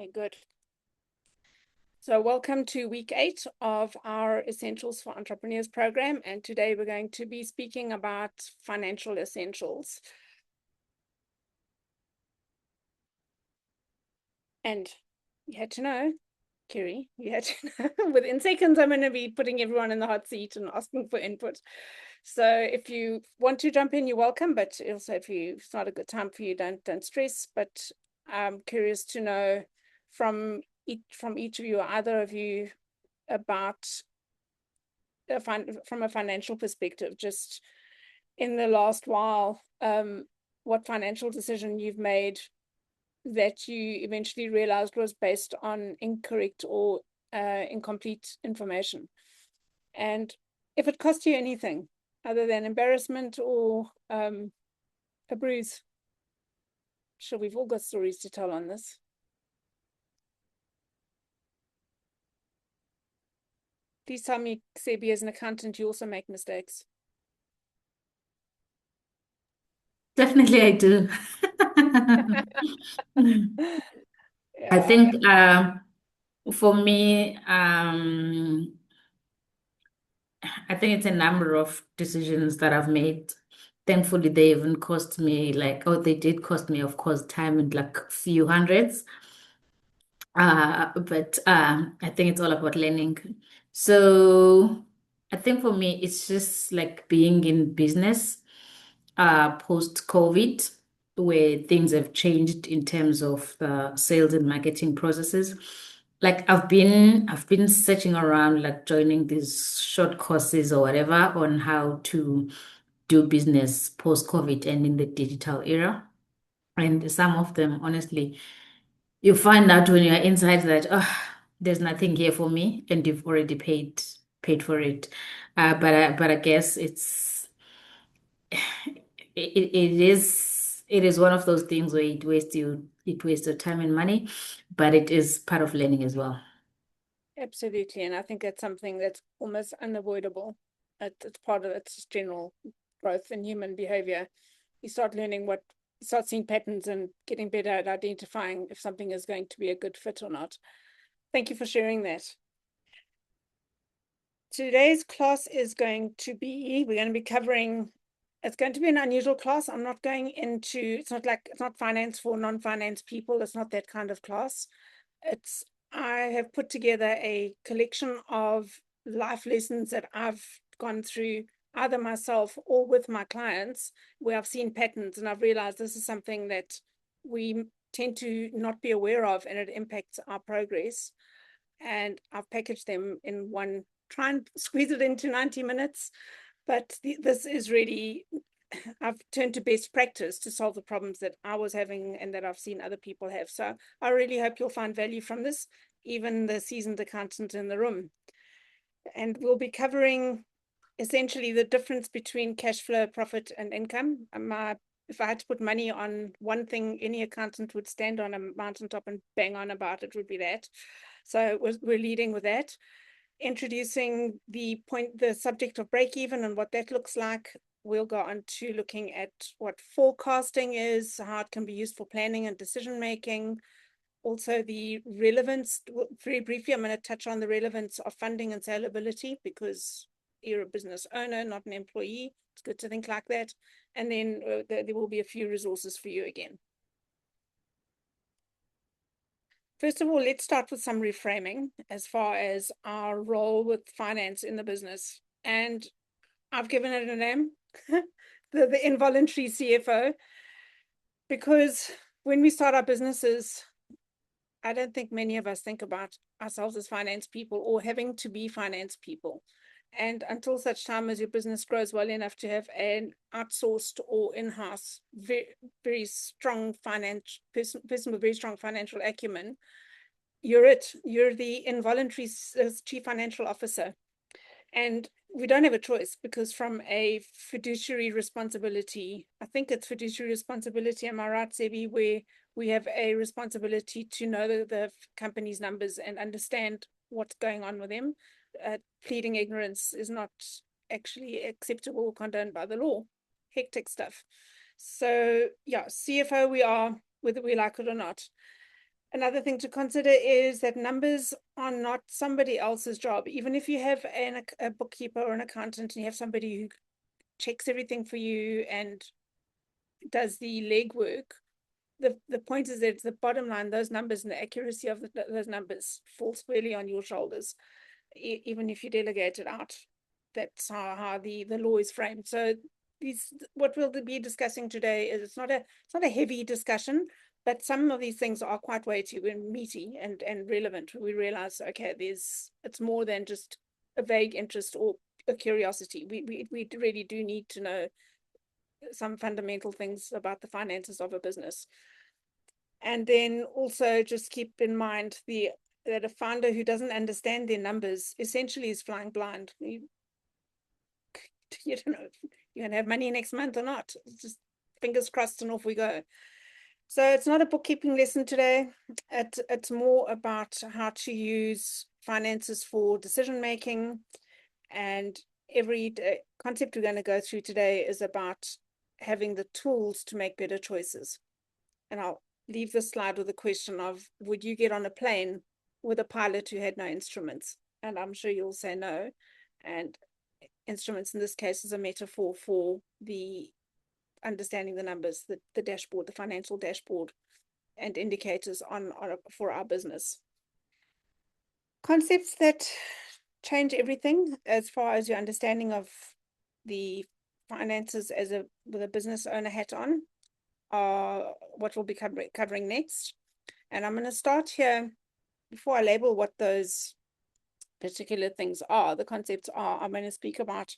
Okay, good. So welcome to week 8 of our Essentials for Entrepreneurs program. And today we're going to be speaking about financial essentials. And you had to know, Kiri, you had to know, within seconds, I'm going to be putting everyone in the hot seat and asking for input. So if you want to jump in, you're welcome. But also if it's not a good time for you, don't stress. But I'm curious to know from each of you, or either of you, about from a financial perspective, just in the last while, what financial decision you've made that you eventually realized was based on incorrect or incomplete information. And if it cost you anything other than embarrassment or a bruise. Sure, we've all got stories to tell on this. Please tell me, Sebi, as an accountant, you also make mistakes. Definitely, I do. I Yeah. think for me, I think it's a number of decisions that I've made. Thankfully, they even cost me they did cost me, of course, time and like few hundreds. But I think it's all about learning. So I think for me, it's just like being in business post-COVID, where things have changed in terms of the sales and marketing processes. Like I've been searching around, like joining these short courses or whatever on how to do business post-COVID and in the digital era. And some of them, honestly, you find out when you're inside that there's nothing here for me, and you've already paid for it. But I guess it is one of those things where it wastes your time and money, but it is part of learning as well. Absolutely. And I think that's something that's almost unavoidable. It's part of its general growth in human behavior. You start learning you start seeing patterns and getting better at identifying if something is going to be a good fit or not. Thank you for sharing that. Today's class we're going to be covering, it's going to be an unusual class. I'm not going into, it's not finance for non-finance people. It's not that kind of class. I have put together a collection of life lessons that I've gone through either myself or with my clients, where I've seen patterns and I've realized this is something that we tend to not be aware of, and it impacts our progress. And I've packaged them in one, try and squeeze it into 90 minutes. But this is really, I've turned to best practice to solve the problems that I was having and that I've seen other people have. So I really hope you'll find value from this, even the seasoned accountant in the room. And we'll be covering essentially the difference between cash flow, profit, and income. If I had to put money on one thing any accountant would stand on a mountaintop and bang on about, it would be that. So we're leading with that, introducing the subject of break even and what that looks like. We'll go on to looking at what forecasting is, how it can be used for planning and decision making. Also the relevance, very briefly, I'm going to touch on the relevance of funding and salability, because you're a business owner, not an employee. It's good to think like that. And then there will be a few resources for you again. First of all, let's start with some reframing as far as our role with finance in the business. And I've given it a name, the involuntary CFO, because when we start our businesses, I don't think many of us think about ourselves as finance people or having to be finance people. And until such time as your business grows well enough to have an outsourced or in-house, very, very strong person with very strong financial acumen, you're the involuntary chief financial officer. And we don't have a choice, because from a fiduciary responsibility, I think it's fiduciary responsibility, am I right, Sebi, where we have a responsibility to know the company's numbers and understand what's going on with them. Pleading ignorance is not actually acceptable or condoned by the law. Hectic stuff. So yeah, CFO we are, whether we like it or not. Another thing to consider is that numbers are not somebody else's job. Even if you have a bookkeeper or an accountant and you have somebody who checks everything for you and does the legwork, the point is that it's the bottom line, those numbers and the accuracy of those numbers fall squarely on your shoulders, even if you delegate it out. That's how the law is framed. So what we'll be discussing today is it's not a heavy discussion, but some of these things are quite weighty and meaty and relevant. We realize, okay, it's more than just a vague interest or a curiosity. We really do need to know some fundamental things about the finances of a business. And then also just keep in mind that a founder who doesn't understand their numbers essentially is flying blind. You don't know if you're going to have money next month or not. It's just fingers crossed and off we go. So it's not a bookkeeping lesson today. It's more about how to use finances for decision making. And every concept we're going to go through today is about having the tools to make better choices. And I'll leave this slide with a question of, would you get on a plane with a pilot who had no instruments? And I'm sure you'll say no. And instruments in this case is a metaphor for the understanding the numbers, the dashboard, the financial dashboard and indicators for our business. Concepts that change everything as far as your understanding of the finances with a business owner hat on are what we'll be covering next. And I'm going to start here before I label what those particular things are, the concepts are. I'm going to speak about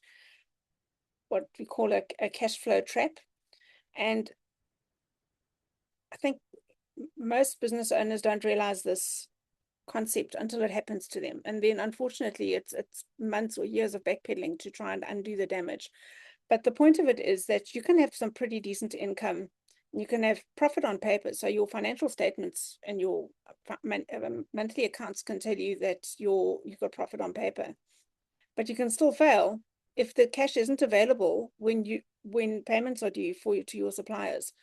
what we call a cash flow trap. And I think most business owners don't realize this concept until it happens to them. And then unfortunately, it's months or years of backpedaling to try and undo the damage. But the point of it is that you can have some pretty decent income. You can have profit on paper. So your financial statements and your monthly accounts can tell you that you've got profit on paper. But you can still fail if the cash isn't available when payments are due to your suppliers.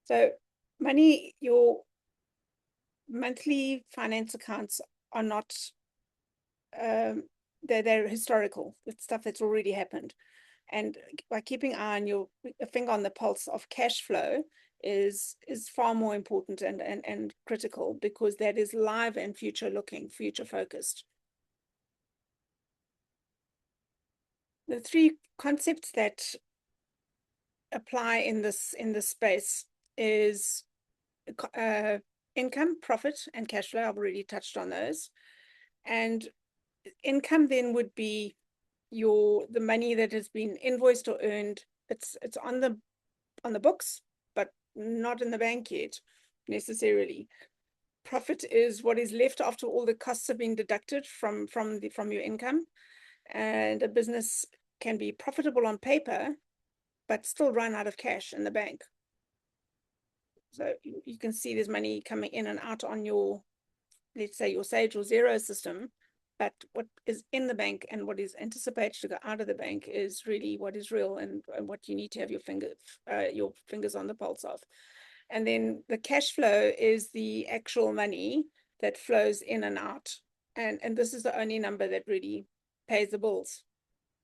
So your monthly finance accounts are not they're historical. It's stuff that's already happened. And by keeping an eye on a finger on the pulse of cash flow is far more important and critical, because that is live and future looking, future focused. The three concepts that apply in this space is income, profit, and cash flow. I've already touched on those. And income then would be the money that has been invoiced or earned. It's on the books, but not in the bank yet necessarily. Profit is what is left after all the costs have been deducted from your income. And a business can be profitable on paper, but still run out of cash in the bank. So you can see there's money coming in and out on your, let's say, your Sage or Xero system, but what is in the bank and what is anticipated to go out of the bank is really what is real and what you need to have your fingers on the pulse of. And then the cash flow is the actual money that flows in and out. And this is the only number that really pays the bills.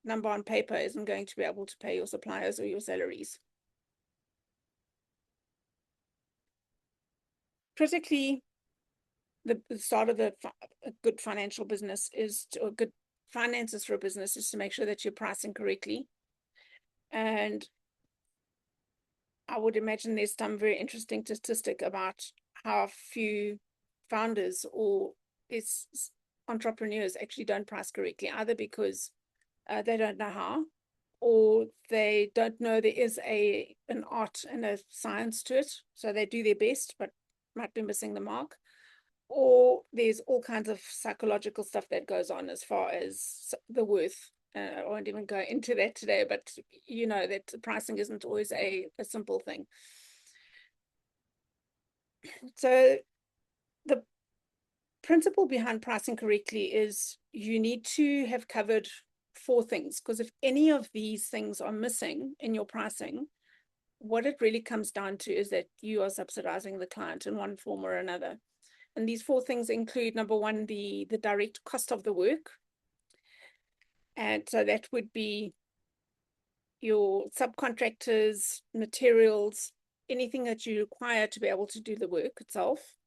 Number on paper isn't going to be able to pay your suppliers or your salaries. Critically, the start of a good financial business or good finances for a business is to make sure that you're pricing correctly. And I would imagine there's some very interesting statistic about how few founders or entrepreneurs actually don't price correctly, either because they don't know how, or they don't know there is an art and a science to it. So they do their best, but might be missing the mark. Or there's all kinds of psychological stuff that goes on as far as the worth. I won't even go into that today, but you know that pricing isn't always a simple thing. So the principle behind pricing correctly is you need to have covered 4 things, because if any of these things are missing in your pricing, what it really comes down to is that you are subsidizing the client in one form or another. And these 4 things include, number 1, the direct cost of the work. And so that would be your subcontractors, materials, anything that you require to be able to do the work itself.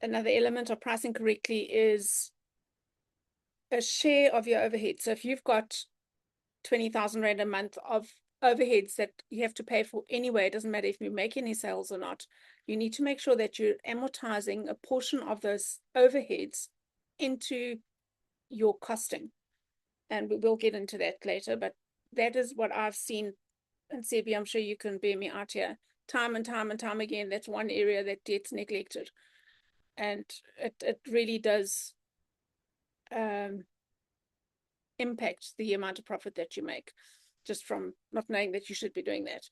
Another element of pricing correctly is a share of your overhead. So if you've got 20,000 Rand a month of overheads that you have to pay for anyway, it doesn't matter if you make any sales or not, you need to make sure that you're amortizing a portion of those overheads into your costing. And we will get into that later, but that is what I've seen. And Sebi, I'm sure you can bear me out here. Time and time and time again, that's one area that gets neglected. And it really does impact the amount of profit that you make, just from not knowing that you should be doing that.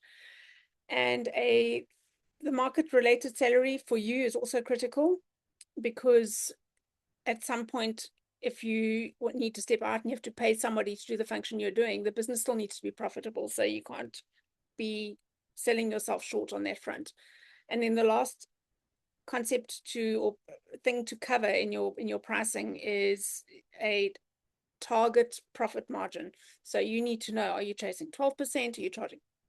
And the market related salary for you is also critical, because at some point, if you need to step out and you have to pay somebody to do the function you're doing, the business still needs to be profitable. So you can't be selling yourself short on that front. And then the last concept or thing to cover in your pricing is a target profit margin. So you need to know, are you chasing 12%? Are you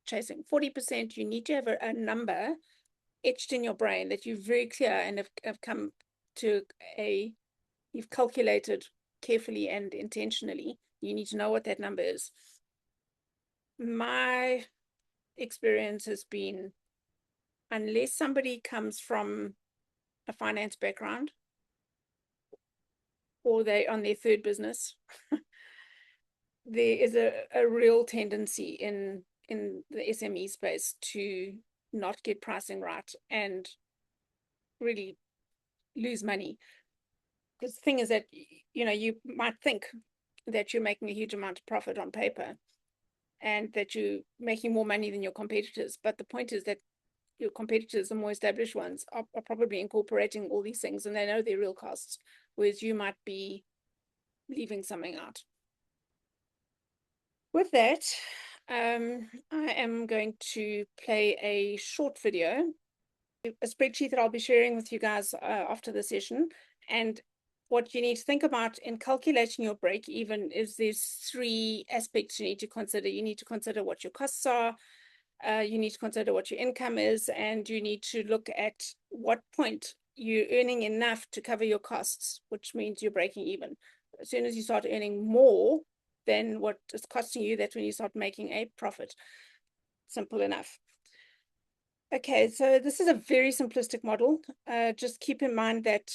chasing 40%? You need to have a number etched in your brain that you're very clear and have come to you've calculated carefully and intentionally. You need to know what that number is. My experience has been, unless somebody comes from a finance background or they're on their 3rd business, there is a real tendency in the SME space to not get pricing right and really lose money. Because the thing is that, you might think that you're making a huge amount of profit on paper and that you're making more money than your competitors. But the point is that your competitors, the more established ones, are probably incorporating all these things and they know their real costs, whereas you might be leaving something out. With that, I am going to play a short video, a spreadsheet that I'll be sharing with you guys after the session. And what you need to think about in calculating your break even is there's 3 aspects you need to consider. You need to consider what your costs are, you need to consider what your income is, and you need to look at what point you're earning enough to cover your costs, which means you're breaking even. As soon as you start earning more than what is costing you, that's when you start making a profit. Simple enough. Okay, so this is a very simplistic model. Just keep in mind that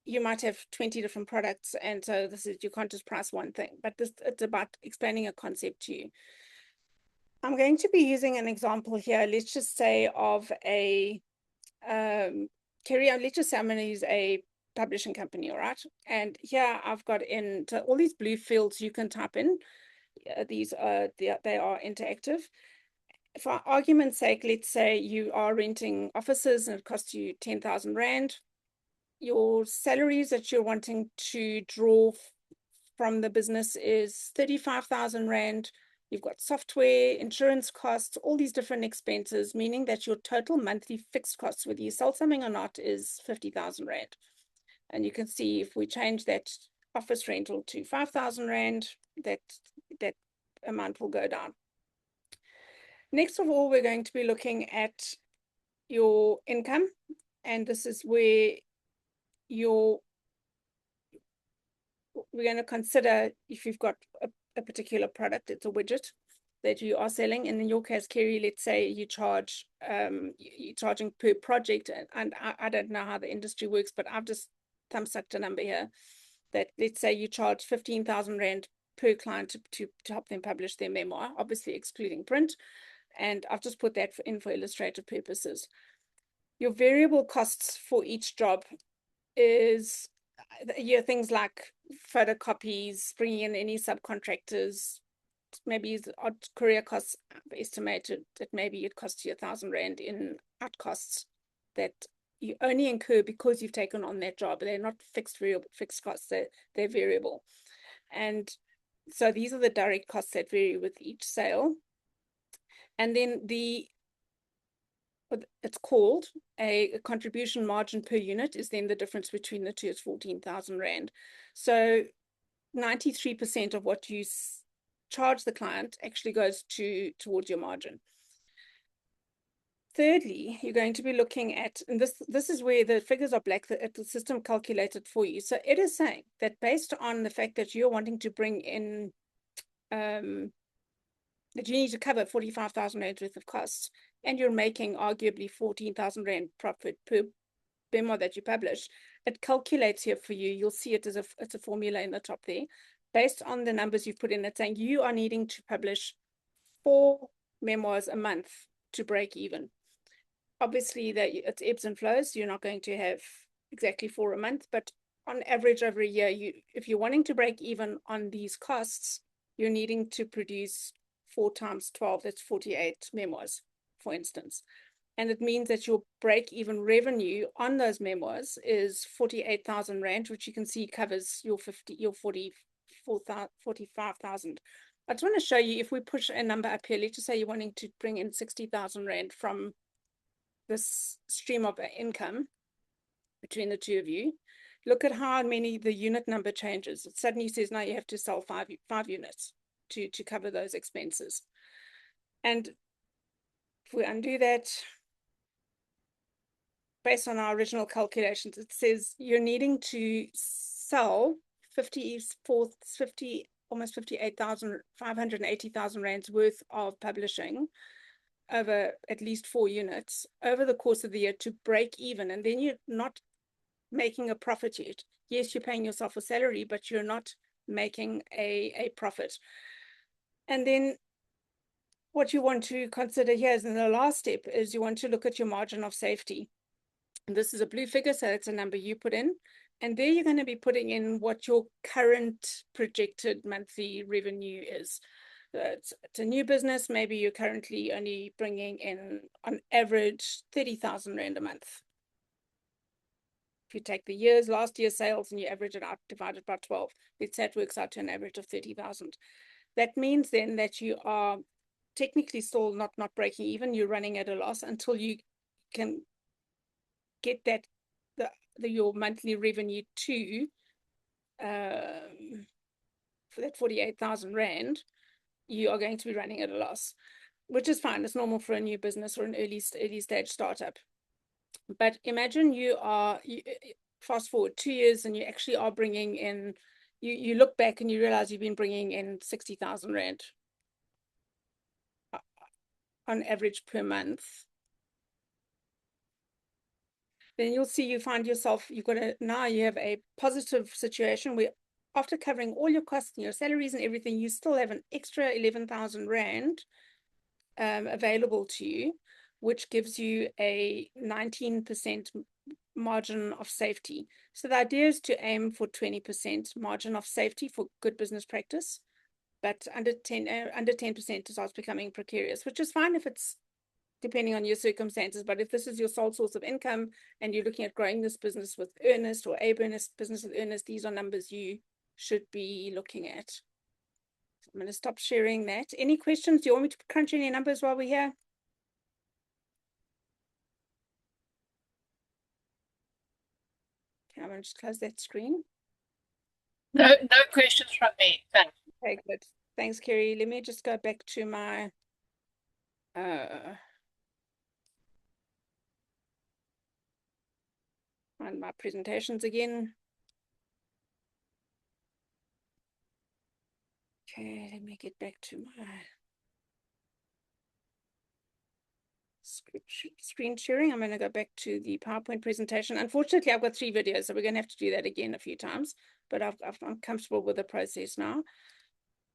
you might have 20 different products, and so you can't just price one thing, but it's about explaining a concept to you. I'm going to be using an example here. Let's just say of let's just say I'm going to use a publishing company, all right? And here I've got into all these blue fields you can type in. These are, they are interactive. For argument's sake, let's say you are renting offices and it costs you 10,000 Rand. Your salaries that you're wanting to draw from the business is 35,000 Rand. You've got software, insurance costs, all these different expenses, meaning that your total monthly fixed costs, whether you sell something or not, is 50,000 Rand. And you can see if we change that office rental to 5,000 Rand, that amount will go down. Next of all, we're going to be looking at your income, and this is where we're going to consider if you've got a particular product, it's a widget that you are selling. And in your case, Kerry, let's say you charge, you're charging per project, and I don't know how the industry works, but I've just thumbsucked a number here that, let's say you charge 15,000 Rand per client to help them publish their memoir, obviously excluding print. And I've just put that in for illustrative purposes. Your variable costs for each job is things like photocopies, bringing in any subcontractors, maybe odd courier costs. I've estimated that maybe it costs you 1,000 Rand in out costs that you only incur because you've taken on that job. They're not fixed costs, they're variable. And so these are the direct costs that vary with each sale. And then it's called a contribution margin per unit, is then the difference between the two. It's 14,000 Rand. So 93% of what you charge the client actually goes towards your margin. Thirdly, you're going to be looking at, and this is where the figures are black, the system calculated for you. So it is saying that based on the fact that you're wanting to bring in, that you need to cover 45,000 Rand worth of costs, and you're making arguably 14,000 Rand profit per memo that you publish, it calculates here for you. You'll see it as it's a formula in the top there. Based on the numbers you've put in, it's saying you are needing to publish 4 memoirs a month to break even. Obviously, that it's ebbs and flows. You're not going to have exactly 4 a month, but on average over a year, if you're wanting to break even on these costs, you're needing to produce 4 times 12, that's 48 memoirs, for instance. And it means that your break-even revenue on those memoirs is 48,000 Rand, which you can see covers your 45,000. I just want to show you, if we push a number up here, let's just say you're wanting to bring in 60,000 Rand from this stream of income between the two of you. Look at how many the unit number changes. It suddenly says now you have to sell five units to cover those expenses. And if we undo that, based on our original calculations, it says you're needing to sell almost 58,580,000 Rands worth of publishing over at least 4 units over the course of the year to break even. And then you're not making a profit yet. Yes, you're paying yourself a salary, but you're not making a profit. And then what you want to consider here is, in the last step, is you want to look at your margin of safety. And this is a blue figure, so it's a number you put in. And there you're going to be putting in what your current projected monthly revenue is. It's a new business. Maybe you're currently only bringing in, on average, 30,000 Rand a month. If you take the last year's sales and you average it out, divided by 12, that works out to an average of 30,000. That means then that you are technically still not breaking even. You're running at a loss until you can get that your monthly revenue to for that 48,000 Rand, you are going to be running at a loss, which is fine. It's normal for a new business or an early stage startup. But imagine you fast forward 2 years and you actually are bringing in, you look back and you realize you've been bringing in 60,000 Rand on average per month. Then you'll see you find yourself, now you have a positive situation where, after covering all your costs and your salaries and everything, you still have an extra 11,000 Rand available to you, which gives you a 19% margin of safety. So the idea is to aim for 20% margin of safety for good business practice, but under 10% starts becoming precarious, which is fine if it's depending on your circumstances. But if this is your sole source of income and you're looking at growing this business with earnest, or a business with earnest, these are numbers you should be looking at. So I'm going to stop sharing that. Any questions? Do you want me to crunch any numbers while we're here? Okay, I'm going to just close that screen. No questions from me. Thanks. Okay, good. Thanks, Kerry. Let me just go back to my on my presentations again. Okay, let me get back to my screen sharing. I'm going to go back to the PowerPoint presentation. Unfortunately, I've got 3 videos, so we're going to have to do that again a few times, but I'm comfortable with the process now.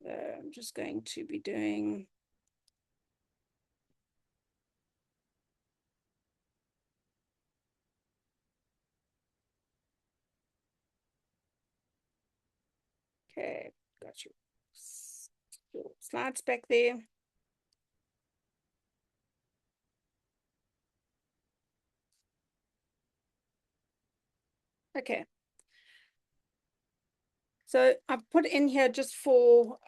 I'm just going to be doing okay, got your slides back there. Okay. So I've put in here just for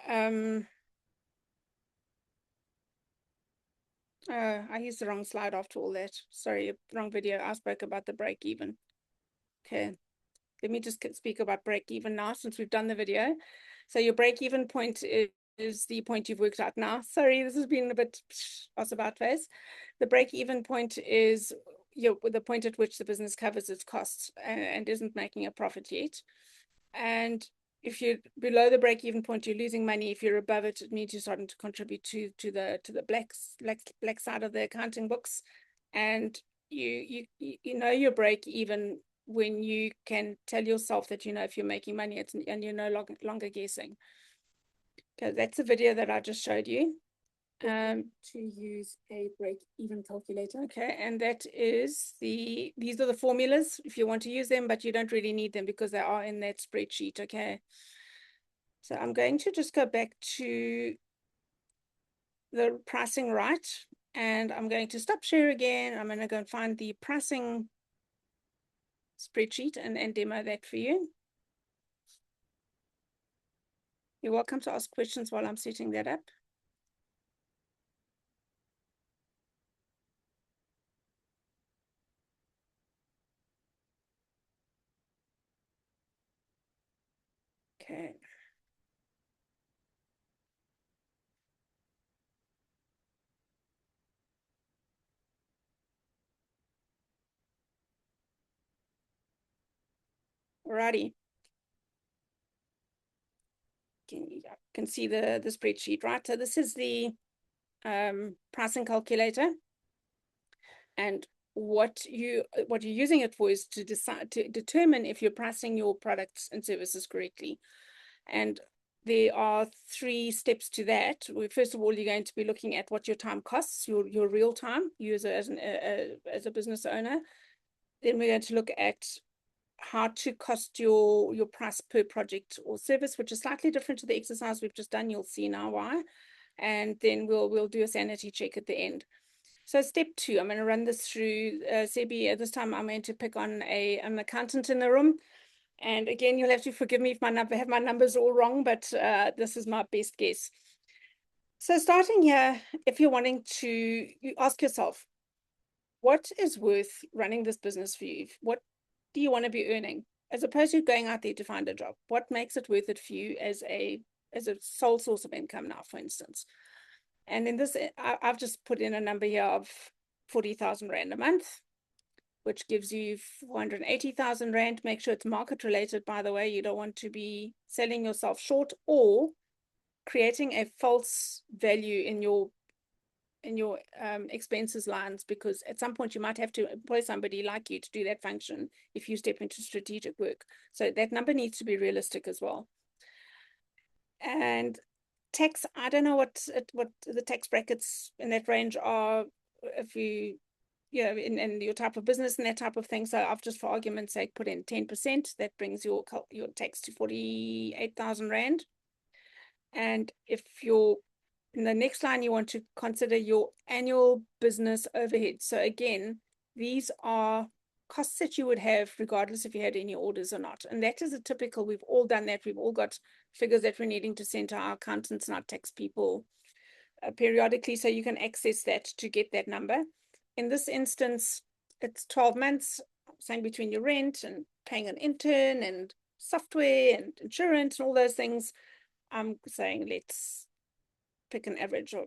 I used the wrong slide after all that. Sorry, wrong video. I spoke about the break even. Okay, let me just speak about break even now since we've done the video. So your break even point is the point you've worked out now. Sorry, this has been a bit about face. The break even point is the point at which the business covers its costs and isn't making a profit yet. And if you're below the break-even point, you're losing money. If you're above it, it means you're starting to contribute to the black side of the accounting books. And you know your break-even when you can tell yourself that you know if you're making money, and you're no longer guessing. Okay, that's a video that I just showed you. To use a break-even calculator. Okay, and that is these are the formulas if you want to use them, but you don't really need them because they are in that spreadsheet. Okay, so I'm going to just go back to the pricing right, and I'm going to stop share again. I'm going to go and find the pricing spreadsheet and demo that for you. You're welcome to ask questions while I'm setting that up. Okay. Alrighty. You can see the spreadsheet, right? So this is the pricing calculator, and what you're using it for is to determine if you're pricing your products and services correctly. And there are 3 steps to that. First of all, you're going to be looking at what your time costs, your real time, you as a business owner. Then we're going to look at how to cost your price per project or service, which is slightly different to the exercise we've just done. You'll see now why. And then we'll do a sanity check at the end. So step 2, I'm going to run this through Sebi. This time I'm going to pick on an accountant in the room. And again, you'll have to forgive me if I have my numbers all wrong, but this is my best guess. So starting here, if you're wanting to, you ask yourself, what is worth running this business for you? What do you want to be earning? As opposed to going out there to find a job, what makes it worth it for you as a sole source of income now, for instance? And in this, I've just put in a number here of 40,000 Rand a month, which gives you 480,000 Rand. Make sure it's market related, by the way. You don't want to be selling yourself short or creating a false value in your expenses lines, because at some point you might have to employ somebody like you to do that function if you step into strategic work. So that number needs to be realistic as well. And tax, I don't know what the tax brackets in that range are, if you in your type of business and that type of thing. So I've just, for argument's sake, put in 10%. That brings your tax to 48,000 Rand. And if you're in the next line, you want to consider your annual business overhead. So again, these are costs that you would have regardless if you had any orders or not. And that is a typical, we've all done that. We've all got figures that we're needing to send to our accountants and our tax people periodically. So you can access that to get that number. In this instance, it's 12 months, saying between your rent and paying an intern and software and insurance and all those things. I'm saying let's pick an average of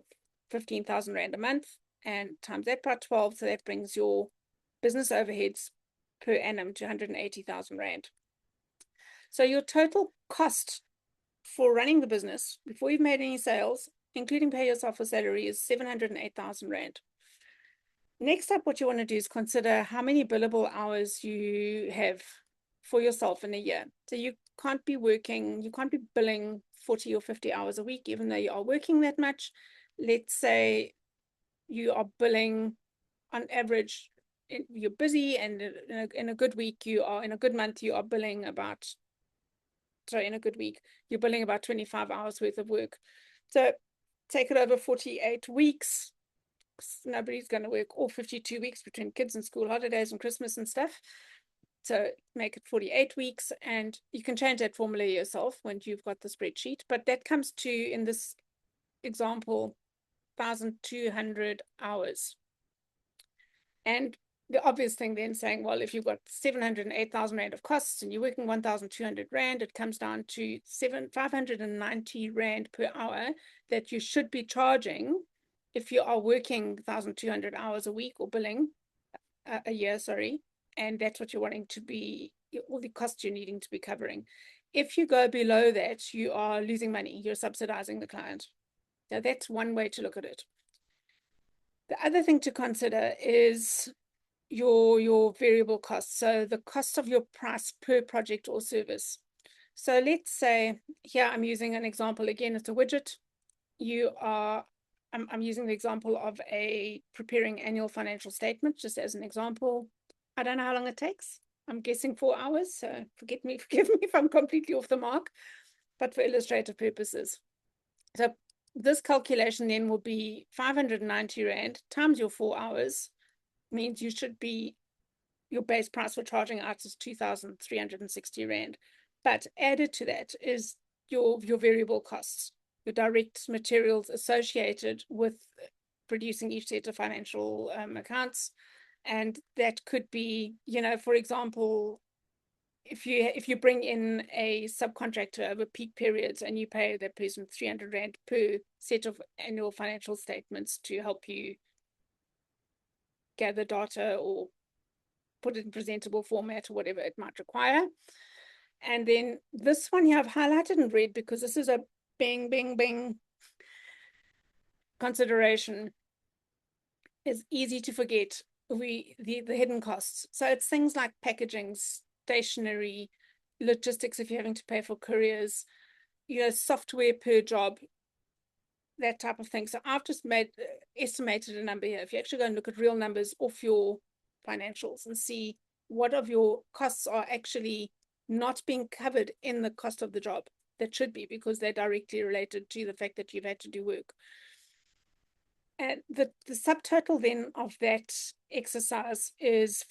15,000 Rand a month and times that by 12. So that brings your business overheads per annum to 180,000 Rand. So your total cost for running the business before you've made any sales, including pay yourself a salary, is 708,000 Rand. Next up, what you want to do is consider how many billable hours you have for yourself in a year. So you can't be billing 40 or 50 hours a week, even though you are working that much. Let's say you are billing on average, you're busy, and in a good week, in a good month, you are billing about, in a good week, you're billing about 25 hours worth of work. So take it over 48 weeks. Nobody's going to work all 52 weeks between kids and school holidays and Christmas and stuff. So make it 48 weeks, and you can change that formula yourself when you've got the spreadsheet. But that comes to, in this example, 1,200 hours. And the obvious thing then saying, well, if you've got 708,000 Rand of costs and you're working 1,200 Rand, it comes down to 590 Rand per hour that you should be charging if you are working 1,200 hours a week or billing a year, sorry. And that's what you're wanting to be, all the costs you're needing to be covering. If you go below that, you are losing money. You're subsidizing the client. So that's one way to look at it. The other thing to consider is your variable costs. So the cost of your price per project or service. So let's say here I'm using an example. Again, it's a widget. I'm using the example of preparing annual financial statements, just as an example. I don't know how long it takes. I'm guessing 4 hours. So forgive me if I'm completely off the mark, but for illustrative purposes. So this calculation then will be 590 Rand times your 4 hours, means your base price for charging out is 2,360 Rand. But added to that is your variable costs, your direct materials associated with producing each set of financial accounts. And that could be, for example, if you bring in a subcontractor over peak periods and you pay that person 300 Rand per set of annual financial statements to help you gather data or put it in presentable format or whatever it might require. And then this one here I've highlighted in red because this is a bing, bing, bing consideration. Is easy to forget the hidden costs. So it's things like packaging, stationery, logistics if you're having to pay for couriers, software per job, that type of thing. So I've just estimated a number here. If you actually go and look at real numbers off your financials and see what of your costs are actually not being covered in the cost of the job, that should be, because they're directly related to the fact that you've had to do work. And the subtotal then of that exercise is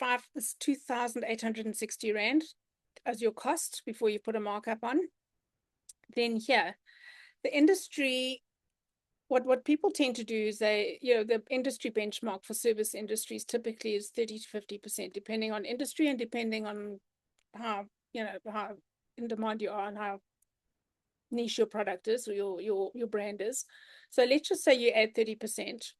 2,860 Rand as your cost before you put a markup on. Then here, the industry, what people tend to do is the industry benchmark for service industries typically is 30 to 50%, depending on industry and depending on how in demand you are and how niche your product is or your brand is. So let's just say you add 30%.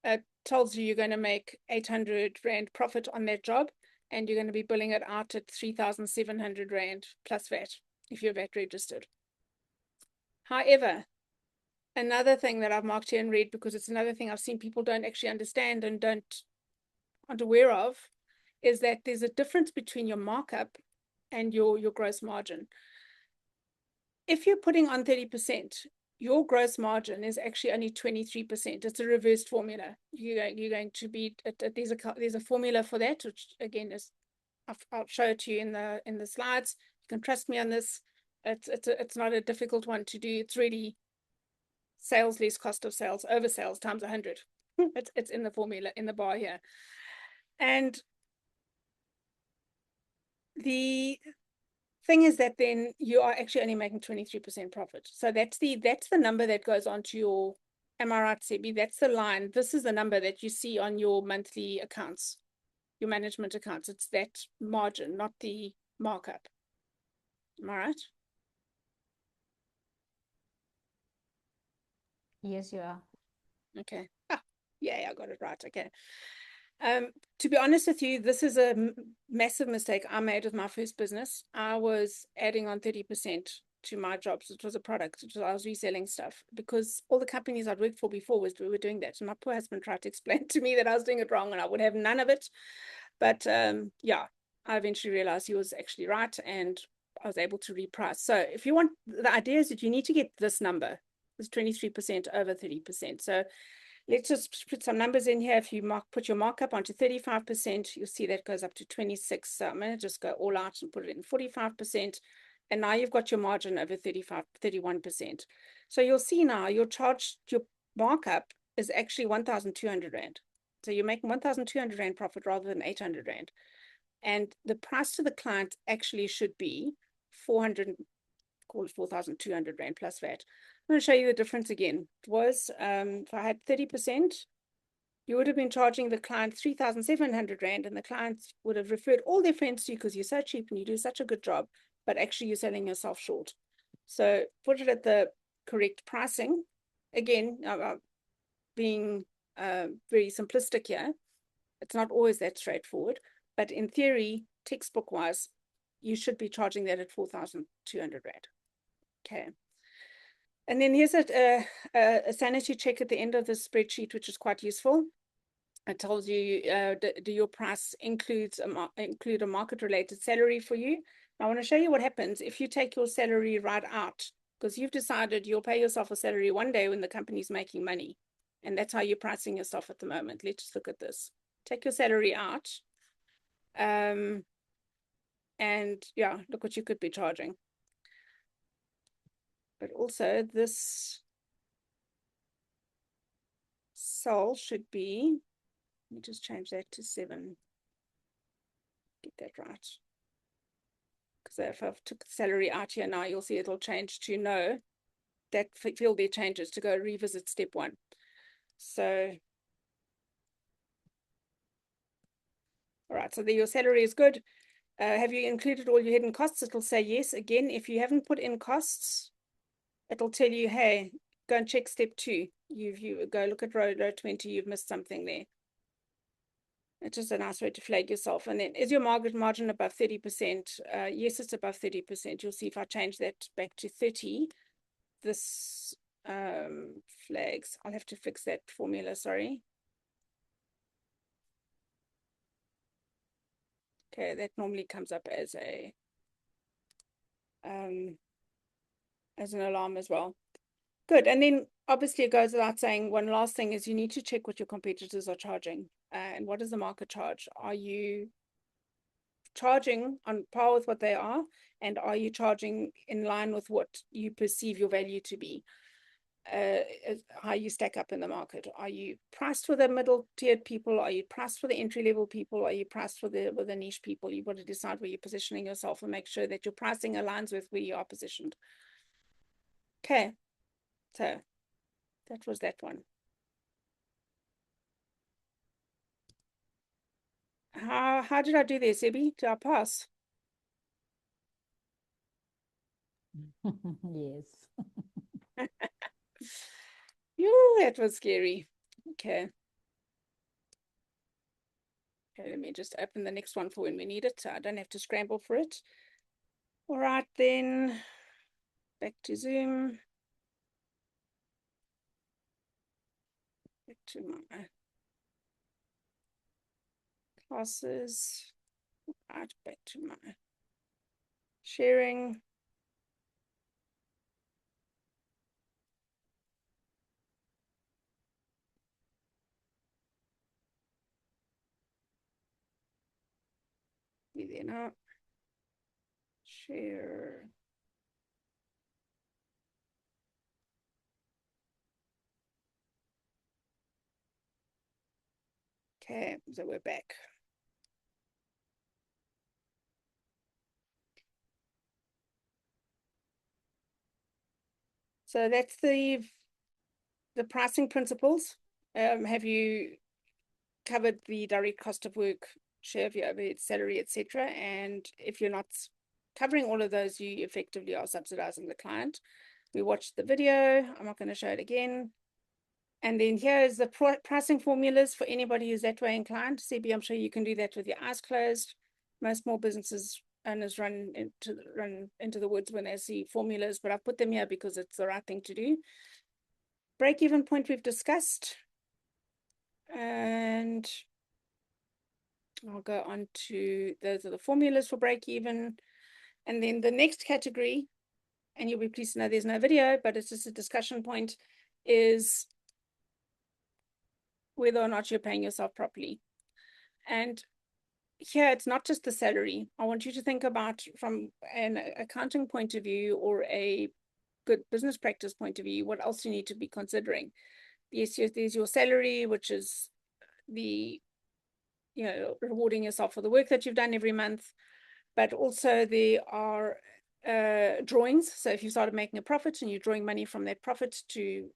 It tells you you're going to make 800 Rand profit on that job, and you're going to be billing it out at 3,700 Rand plus VAT if you're VAT registered. However, another thing that I've marked here in red, because it's another thing I've seen people don't actually understand and aren't aware of, is that there's a difference between your markup and your gross margin. If you're putting on 30%, your gross margin is actually only 23%. It's a reversed formula. You're going to be, there's a formula for that, which again is, I'll show it to you in the slides. You can trust me on this. It's not a difficult one to do. It's really sales less cost of sales over sales times 100. It's in the formula in the bar here. And the thing is that then you are actually only making 23% profit. So that's the number that goes onto your, am I right, Sebi? That's the line. This is the number that you see on your monthly accounts, your management accounts. It's that margin, not the markup. Am I right? Yes, you are. Okay. Yeah, I got it right. Okay. To be honest with you, this is a massive mistake I made with my first business. I was adding on 30% to my jobs. It was a product. I was reselling stuff because all the companies I'd worked for before we were doing that. And my poor husband tried to explain to me that I was doing it wrong and I would have none of it. But yeah, I eventually realized he was actually right and I was able to reprice. So if you want, the idea is that you need to get this number, this 23% over 30%. So let's just put some numbers in here. If you put your markup onto 35%, you'll see that goes up to 26. So I'm going to just go all out and put it in 45%. And now you've got your margin over 31%. So you'll see now your markup is actually 1,200 Rand. So you're making 1,200 Rand profit rather than 800 Rand. And the price to the client actually should be 4,200 Rand plus VAT. I'm going to show you the difference again. It was, if I had 30%, you would have been charging the client 3,700 Rand, and the client would have referred all their friends to you because you're so cheap and you do such a good job, but actually you're selling yourself short. So put it at the correct pricing. Again, being very simplistic here, it's not always that straightforward, but in theory, textbook wise, you should be charging that at 4,200 Rand. Okay. And then here's a sanity check at the end of the spreadsheet, which is quite useful. It tells you, do your price include a market-related salary for you? Now, I want to show you what happens if you take your salary right out, because you've decided you'll pay yourself a salary one day when the company's making money. And that's how you're pricing yourself at the moment. Let's just look at this. Take your salary out. And yeah, look what you could be charging. But also this cell should be, let me just change that to 7. Get that right. Because if I've took salary out here now, you'll see it'll change to no. That field there changes to go revisit step 1. So, all right, so there your salary is good. Have you included all your hidden costs? It'll say yes. Again, if you haven't put in costs, it'll tell you, hey, go and check step 2. You go look at row 20, you've missed something there. It's just a nice way to flag yourself. And then, is your margin above 30%? Yes, it's above 30%. You'll see if I change that back to 30, this flags. I'll have to fix that formula, sorry. Okay, that normally comes up as a as an alarm as well. Good. And then obviously it goes without saying, one last thing is you need to check what your competitors are charging. And what does the market charge? Are you charging on par with what they are? And are you charging in line with what you perceive your value to be? How you stack up in the market? Are you priced for the middle tiered people? Are you priced for the entry level people? Are you priced for the niche people? You've got to decide where you're positioning yourself and make sure that your pricing aligns with where you are positioned. Okay, so that was that one. How did I do there, Sebi? Did I pass? Yes. Yoo, that was scary. Okay. Okay, let me just open the next one for when we need it, so I don't have to scramble for it. All right, then. Back to Zoom. Back to my classes. Right, back to my sharing. Be there now. Share. Okay, so we're back. So that's the pricing principles. Have you covered the direct cost of work, share of your overhead, salary, etc.? And if you're not covering all of those, you effectively are subsidizing the client. We watched the video. I'm not going to show it again. And then here is the pricing formulas for anybody who's that way inclined. CB, I'm sure you can do that with your eyes closed. Most small businesses owners run into the woods when they see formulas, but I've put them here because it's the right thing to do. Break-even point we've discussed. And I'll go on to, those are the formulas for break-even. And then the next category, and you'll be pleased to know there's no video, but it's just a discussion point, is whether or not you're paying yourself properly. And here, it's not just the salary. I want you to think about, from an accounting point of view or a good business practice point of view, what else you need to be considering. Yes, there's your salary, which is the, rewarding yourself for the work that you've done every month. But also there are drawings. So if you started making a profit and you're drawing money from that profit to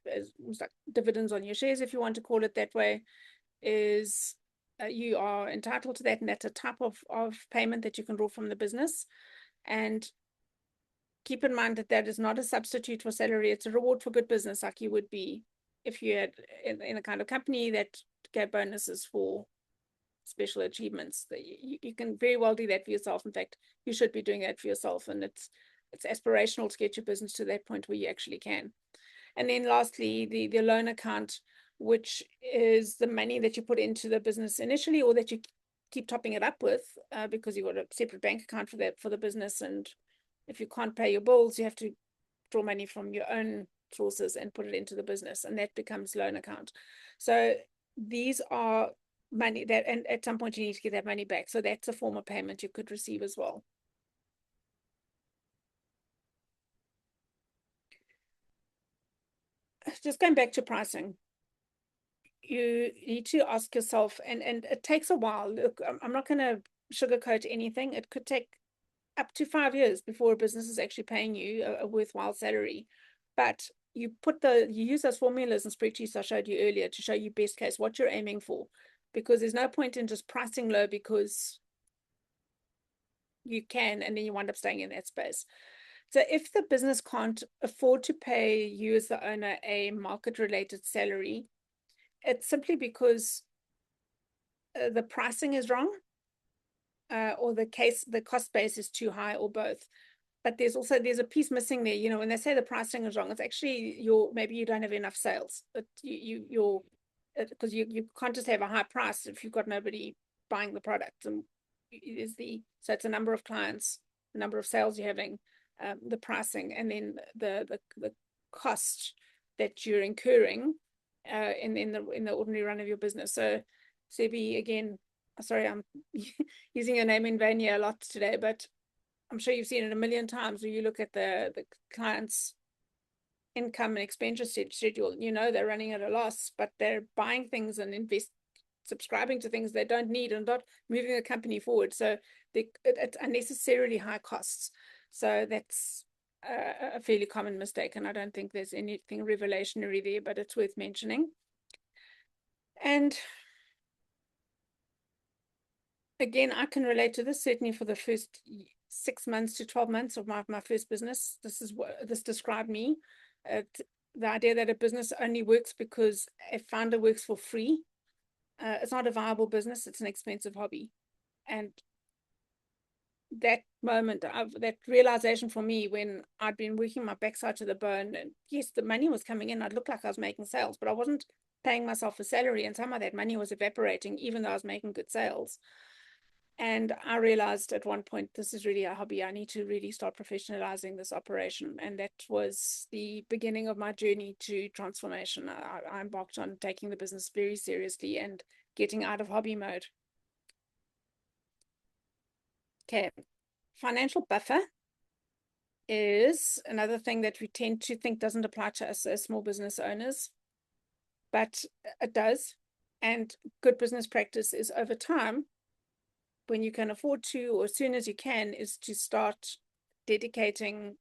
like dividends on your shares, if you want to call it that way, is you are entitled to that, and that's a type of payment that you can draw from the business. And keep in mind that that is not a substitute for salary. It's a reward for good business, like you would be if you had in a kind of company that gave bonuses for special achievements. That you can very well do that for yourself. In fact, you should be doing that for yourself, and it's aspirational to get your business to that point where you actually can. And then lastly, the loan account, which is the money that you put into the business initially, or that you keep topping it up with, because you've got a separate bank account for that, for the business. And if you can't pay your bills, you have to draw money from your own sources and put it into the business, and that becomes loan account. So these are money that, and at some point you need to get that money back. So that's a form of payment you could receive as well. Just going back to pricing, you need to ask yourself, and it takes a while. Look, I'm not going to sugarcoat anything. It could take up to 5 years before a business is actually paying you a worthwhile salary. But you use those formulas and spreadsheets I showed you earlier to show you best case what you're aiming for, because there's no point in just pricing low because you can, and then you wind up staying in that space. So if the business can't afford to pay you as the owner a market-related salary, it's simply because the pricing is wrong, or the cost base is too high, or both. But there's a piece missing there. You know, when they say the pricing is wrong, it's actually maybe you don't have enough sales. Because you can't just have a high price if you've got nobody buying the product. And so it's a number of clients, the number of sales you're having, the pricing, and then the cost that you're incurring in the ordinary run of your business. So Sebi, again, sorry, I'm using your name in vain here a lot today, but I'm sure you've seen it a million times where you look at the client's income and expenditure schedule. You know they're running at a loss, but they're buying things and subscribing to things they don't need and not moving the company forward. So it's unnecessarily high costs. So that's a fairly common mistake, and I don't think there's anything revelationary there, but it's worth mentioning. And again, I can relate to this, certainly for the first 6 months to 12 months of my first business. This described me. The idea that a business only works because a founder works for free. It's not a viable business. It's an expensive hobby. And that moment, that realization for me, when I'd been working my backside to the bone, and yes, the money was coming in. I'd look like I was making sales, but I wasn't paying myself a salary, and some of that money was evaporating, even though I was making good sales. And I realized at one point, this is really a hobby. I need to really start professionalizing this operation. And that was the beginning of my journey to transformation. I embarked on taking the business very seriously and getting out of hobby mode. Okay, financial buffer is another thing that we tend to think doesn't apply to us as small business owners, but it does. And good business practice is, over time, when you can afford to, or as soon as you can, is to start setting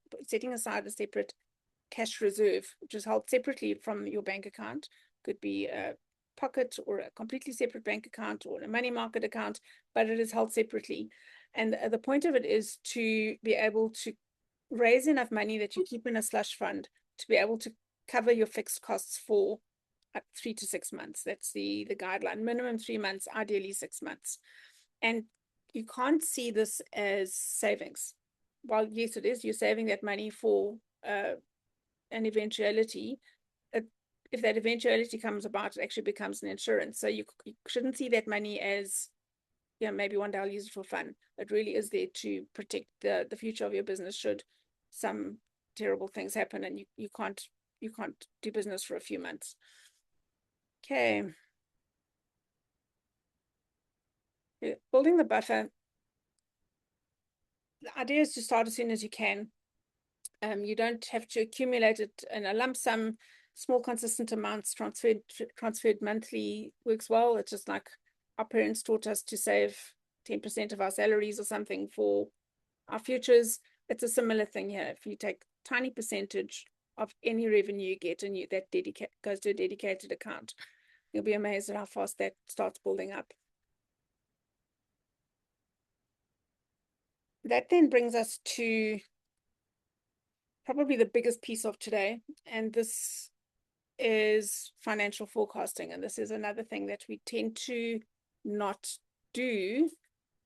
aside a separate cash reserve, which is held separately from your bank account. Could be a pocket or a completely separate bank account or a money market account, but it is held separately. And the point of it is to be able to raise enough money that you keep in a slush fund to be able to cover your fixed costs for 3 to 6 months. That's the guideline. Minimum 3 months, ideally 6 months. And you can't see this as savings. Well, yes, it is. You're saving that money for an eventuality. If that eventuality comes about, it actually becomes an insurance. So you shouldn't see that money as, maybe one day I'll use it for fun. It really is there to protect the future of your business should some terrible things happen and you can't do business for a few months. Okay. Building the buffer. The idea is to start as soon as you can. You don't have to accumulate it in a lump sum. Small, consistent amounts transferred monthly works well. It's just like our parents taught us to save 10% of our salaries or something for our futures. it's a similar thing here. If you take tiny percentage of any revenue you get and that goes to a dedicated account, you'll be amazed at how fast that starts building up. That then brings us to probably the biggest piece of today, and this is financial forecasting. And this is another thing that we tend to not do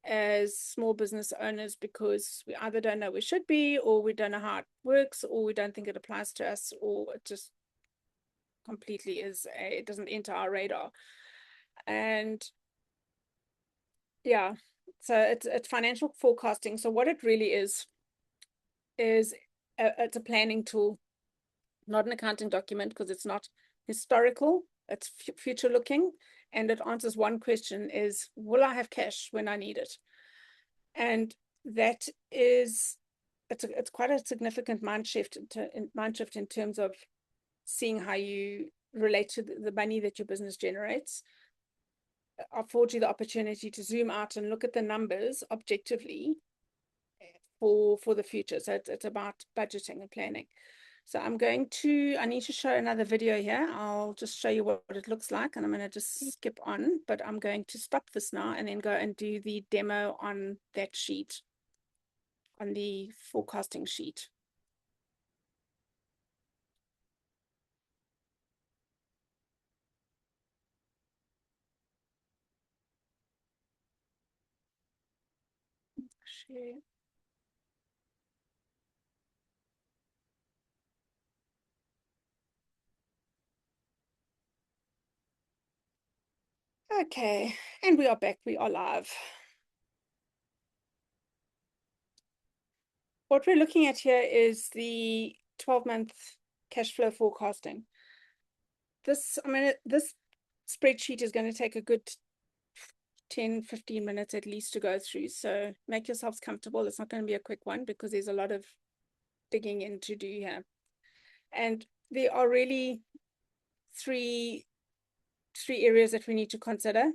as small business owners, because we either don't know we should be, or we don't know how it works, or we don't think it applies to us, or it just completely it doesn't enter our radar. And yeah, so it's financial forecasting. So what it really is it's a planning tool, not an accounting document, because it's not historical, it's future looking, and it answers one question: is, will I have cash when I need it? And that is, it's quite a significant mind shift in terms of seeing how you relate to the money that your business generates. Affords you the opportunity to zoom out and look at the numbers objectively for the future. So it's about budgeting and planning. So I need to show another video here. I'll just show you what it looks like, and I'm going to just skip on, but I'm going to stop this now and then go and do the demo on that sheet, on the forecasting sheet. Share. Okay, and we are back. We are live. What we're looking at here is the 12-month cash flow forecasting. This spreadsheet is going to take a good 10-15 minutes at least to go through. So make yourselves comfortable. It's not going to be a quick one, because there's a lot of digging in to do here. And there are really three areas that we need to consider: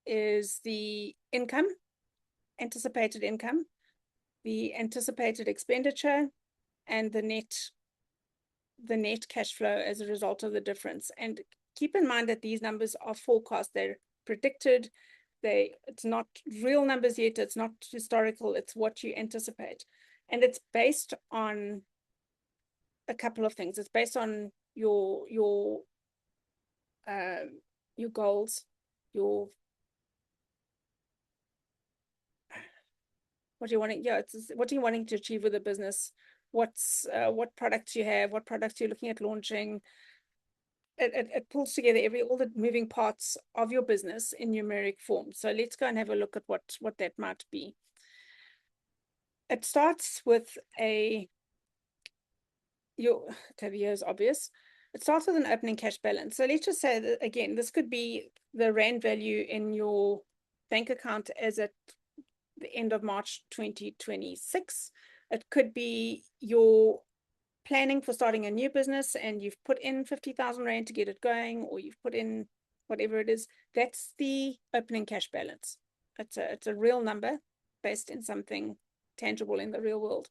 is the income, anticipated income, the anticipated expenditure, and the net cash flow as a result of the difference. And keep in mind that these numbers are forecast, they're predicted, it's not real numbers yet, it's not historical, it's what you anticipate. And it's based on a couple of things. It's based on your goals, what you wanting, what are you wanting to achieve with the business, what products you have, what products you're looking at launching. It pulls together all the moving parts of your business in numeric form. So let's go and have a look at what that might be. It starts with here is obvious. It starts with an opening cash balance. So let's just say that, again, this could be the rand value in your bank account as at the end of March 2026. It could be your planning for starting a new business and you've put in 50,000 Rand to get it going, or you've put in whatever it is. That's the opening cash balance. It's a real number based in something tangible in the real world.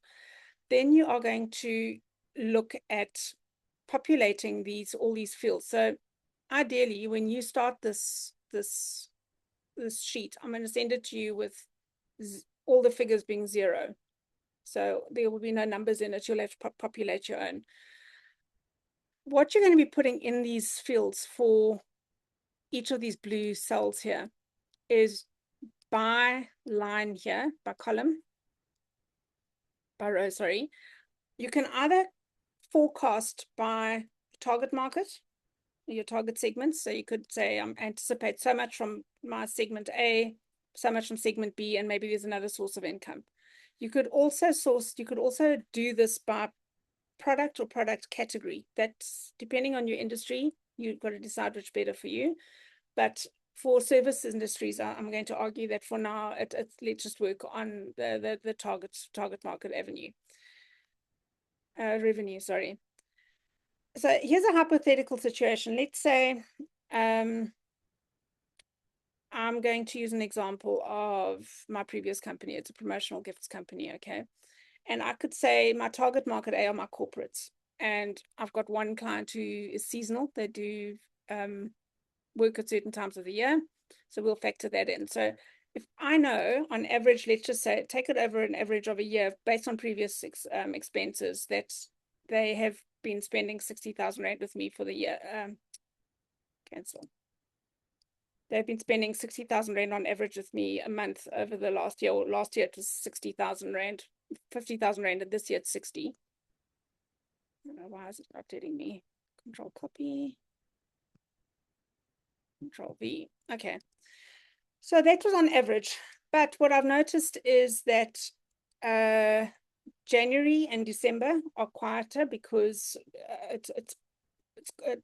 Then you are going to look at populating all these fields. So ideally, when you start this sheet, I'm going to send it to you with all the figures being 0. So there will be no numbers in it. You'll have to populate your own. What you're going to be putting in these fields for each of these blue cells here is by line here, by column, by row, sorry. You can either forecast by target market, your target segments. So you could say, anticipate so much from my segment A, so much from segment B, and maybe there's another source of income. You could also do this by product or product category. That's depending on your industry. You've got to decide which better for you. But for service industries, I'm going to argue that for now, let's just work on the target market revenue. Sorry. So here's a hypothetical situation. Let's say I'm going to use an example of my previous company. It's a promotional gifts company, okay? And I could say my target market A are my corporates. And I've got one client who is seasonal. They do work at certain times of the year. So we'll factor that in. So if I know on average, let's just say, take it over an average of a year based on previous expenses, that they have been spending 60,000 Rand with me for the year. Cancel. They've been spending 60,000 Rand on average with me a month over the last year. Or last year it was 60,000 Rand, 50,000 Rand, and this year it's 60. I don't know why is it updating me. Control copy. Control V. Okay. So that was on average. But what I've noticed is that January and December are quieter because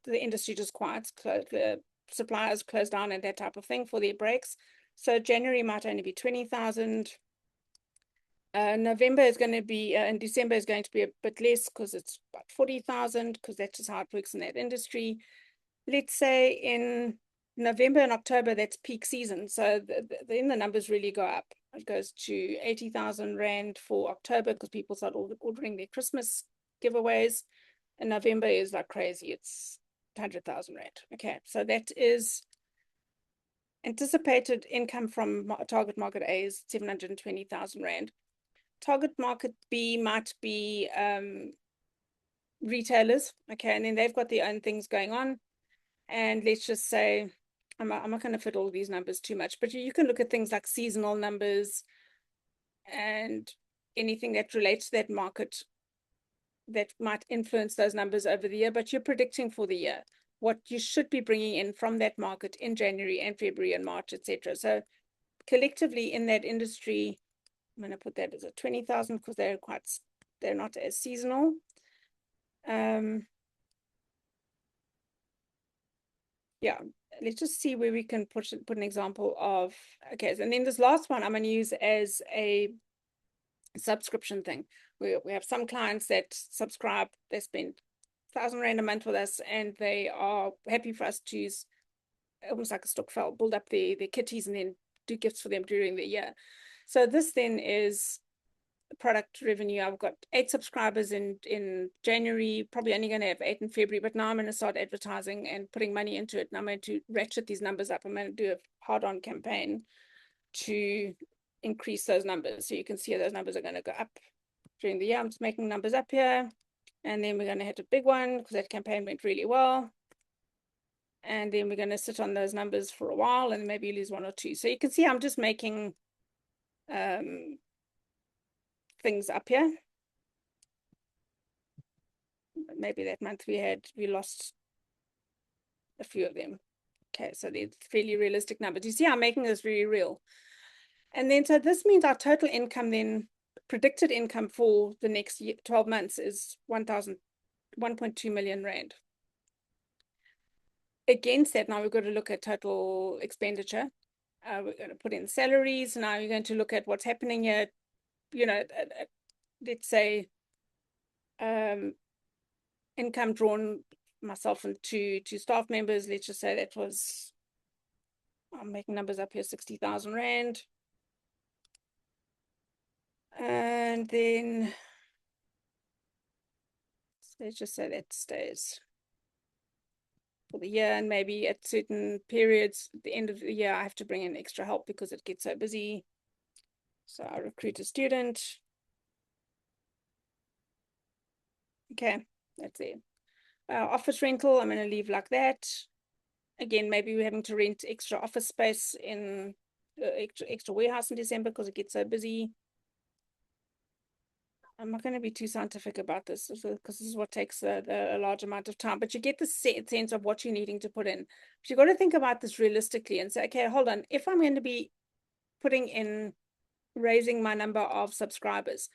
the industry just quiets. The suppliers close down and that type of thing for their breaks. So January might only be 20,000. November is going to be, and December is going to be a bit less because it's about 40,000, because that's just how it works in that industry. Let's say in November and October, that's peak season. So then the numbers really go up. It goes to 80,000 Rand for October because people start ordering their Christmas giveaways. And November is like crazy. It's 100,000 Rand. Okay, so that is anticipated income from target market A is 720,000 Rand. Target market B might be retailers. Okay, and then they've got their own things going on. And let's just say, I'm not going to fit all these numbers too much, but you can look at things like seasonal numbers and anything that relates to that market that might influence those numbers over the year, but you're predicting for the year what you should be bringing in from that market in January and February and March, etc. So collectively in that industry, I'm going to put that as a 20,000 because they're not as seasonal. Yeah, let's just see where we can put an example of. Okay, and then this last one I'm going to use as a subscription thing. We have some clients that subscribe, they spend 1,000 Rand a month with us, and they are happy for us to use almost like a stokvel, build up their kitties and then do gifts for them during the year. So this then is product revenue. I've got 8 subscribers in January, probably only going to have 8 in February, but now I'm going to start advertising and putting money into it. And I'm going to ratchet these numbers up. I'm going to do a hard-on campaign to increase those numbers. So you can see those numbers are going to go up during the year. I'm just making numbers up here. And then we're going to hit a big one because that campaign went really well. And then we're going to sit on those numbers for a while and maybe lose 1 or 2. So you can see I'm just making things up here. Maybe that month we lost a few of them. Okay, so they're fairly realistic numbers. You see I'm making this very real. And then so this means our total income then, predicted income for the next 12 months is 1.2 million Rand. Against that, now we've got to look at total expenditure. We're going to put in salaries. Now you're going to look at what's happening here. You know, let's say income drawn myself and two staff members. Let's just say that was, I'm making numbers up here, 60,000 Rand. And then let's just say that stays for the year, and maybe at certain periods at the end of the year I have to bring in extra help because it gets so busy. So I recruit a student. Okay, that's it. Office rental, I'm going to leave like that. Again, maybe we're having to rent extra office space in extra warehouse in December because it gets so busy. I'm not going to be too scientific about this because this is what takes a large amount of time, but you get the sense of what you're needing to put in. But you've got to think about this realistically and say, okay, hold on. If I'm going to be putting in, raising my number of subscribers,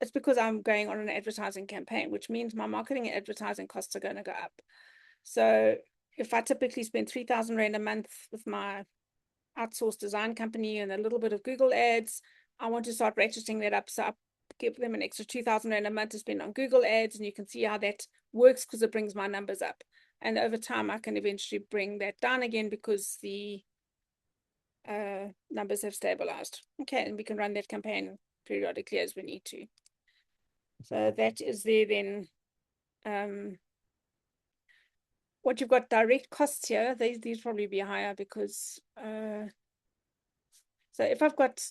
it's because I'm going on an advertising campaign, which means my marketing and advertising costs are going to go up. So if I typically spend 3,000 Rand a month with my outsourced design company and a little bit of Google ads, I want to start ratcheting that up. So I give them an extra 2,000 Rand a month to spend on Google ads, and you can see how that works because it brings my numbers up. And over time, I can eventually bring that down again because the numbers have stabilized. Okay, and we can run that campaign periodically as we need to. So that is there then. What you've got direct costs here, these probably be higher because so if I've got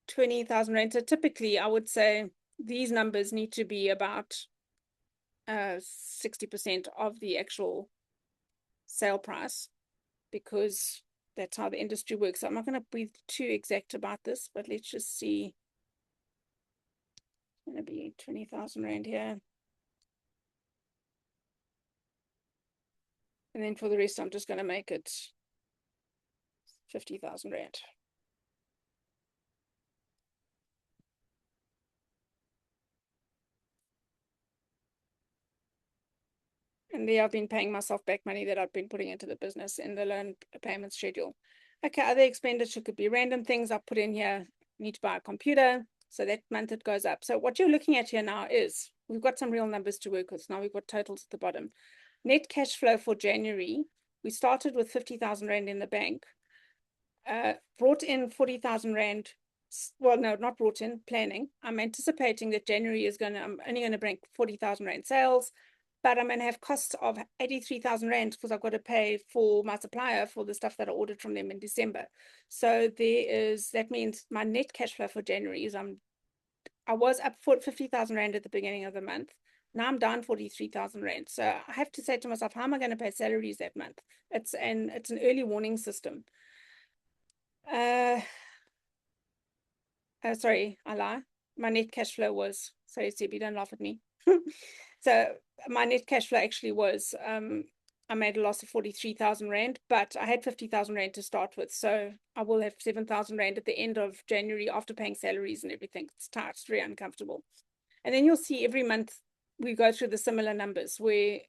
20,000 rand, so typically I would say these numbers need to be about 60% of the actual sale price, because that's how the industry works. So I'm not going to be too exact about this, but let's just see. It's going to be 20,000 rand here. And then for the rest, I'm just going to make it 50,000 rand. And there I've been paying myself back money that I've been putting into the business in the loan payment schedule. Okay, other expenditure could be random things I put in here. Need to buy a computer. So that month it goes up. So what you're looking at here now is we've got some real numbers to work with. Now we've got totals at the bottom. Net cash flow for January, we started with 50,000 rand in the bank, brought in 40,000 rand. Well, no, not brought in, planning. I'm anticipating that January is I'm only going to bring 40,000 rand sales, but I'm going to have costs of 83,000 rand because I've got to pay for my supplier for the stuff that I ordered from them in December. So that means my net cash flow for January is I was up for 50,000 rand at the beginning of the month. Now I'm down 43,000 rand. So I have to say to myself, how am I going to pay salaries that month? It's an early warning system. Sorry, I lie. My net cash flow was, sorry, Sebi, don't laugh at me. So my net cash flow actually was, I made a loss of 43,000 rand, but I had 50,000 rand to start with. So I will have 7,000 rand at the end of January after paying salaries and everything. It's tight, it's very uncomfortable. And then you'll see every month we go through the similar numbers where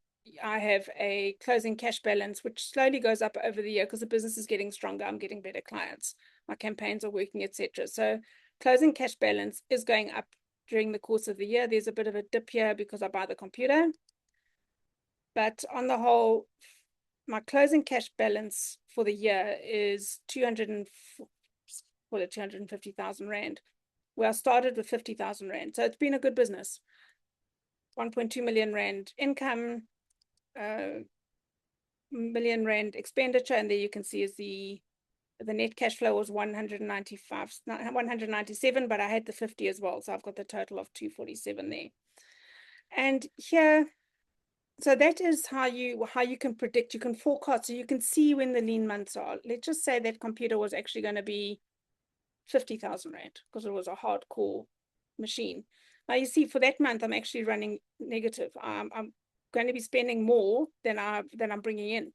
I have a closing cash balance, which slowly goes up over the year because the business is getting stronger. I'm getting better clients. My campaigns are working, etc. So closing cash balance is going up during the course of the year. There's a bit of a dip here because I buy the computer. But on the whole, my closing cash balance for the year is 250,000 rand, where I started with 50,000 rand. So it's been a good business. 1.2 million rand income, million rand expenditure, and there you can see is the net cash flow was 197, but I had the 50 as well, so I've got the total of 247 there. And here, so that is how you can predict, you can forecast, so you can see when the lean months are. Let's just say that computer was actually going to be 50,000 rand because it was a hardcore machine. Now you see, for that month, I'm actually running negative. I'm going to be spending more than I'm bringing in.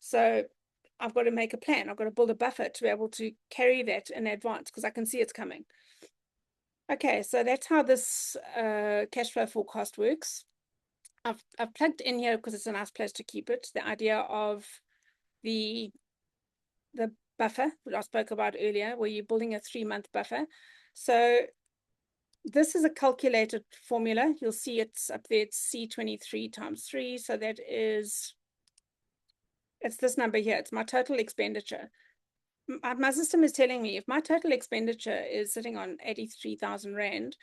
So I've got to make a plan. I've got to build a buffer to be able to carry that in advance because I can see it's coming. Okay, so that's how this cash flow forecast works. I've plugged in here because it's a nice place to keep it, the idea of the buffer that I spoke about earlier, where you're building a 3-month buffer. So this is a calculated formula. You'll see it's up there. It's C23 times 3. So that is, it's this number here. It's my total expenditure. My system is telling me if my total expenditure is sitting on 83,000 rand,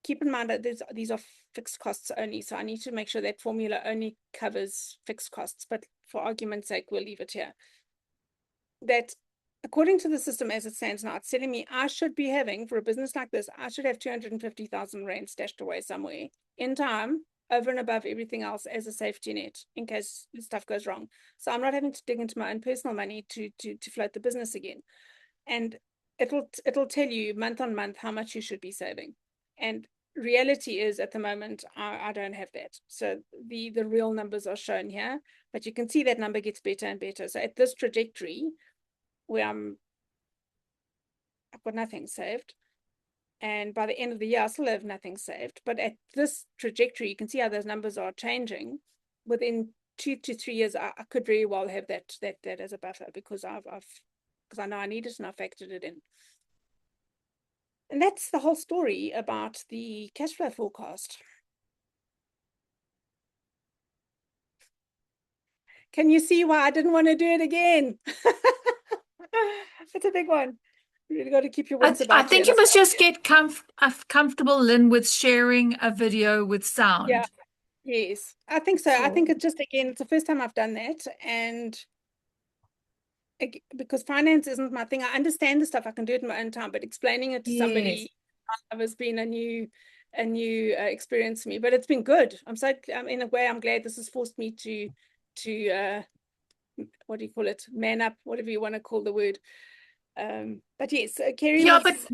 keep in mind that these are fixed costs only. So I need to make sure that formula only covers fixed costs. But for argument's sake, we'll leave it here. That according to the system as it stands now, it's telling me I should be having, for a business like this, I should have 250,000 rand stashed away somewhere in time, over and above everything else, as a safety net in case stuff goes wrong. So I'm not having to dig into my own personal money to float the business again. And it'll tell you month on month how much you should be saving. And reality is, at the moment, I don't have that. So the real numbers are shown here, but you can see that number gets better and better. So at this trajectory, where I've got nothing saved, and by the end of the year I still have nothing saved, but at this trajectory you can see how those numbers are changing. Within 2 to 3 years I could very well have that as a buffer because because I know I need it and I factored it in. And that's the whole story about the cash flow forecast. Can you see why I didn't want to do it again? It's a big one. You really got to keep your I, wits I about you. think you must just get comfortable, Lynn, with sharing a video with Yeah, sound. yes, I think so. That's I think all. it's just, again, it's the first time I've done that, and because finance isn't my thing. I understand the stuff. I can do it in my own time, but explaining it to Yes. somebody has been a new experience for me. But it's been good. In a way, I'm glad this has forced me to what do you call it? Man up, whatever you want to call the word. But yes, Kerry Yeah, was,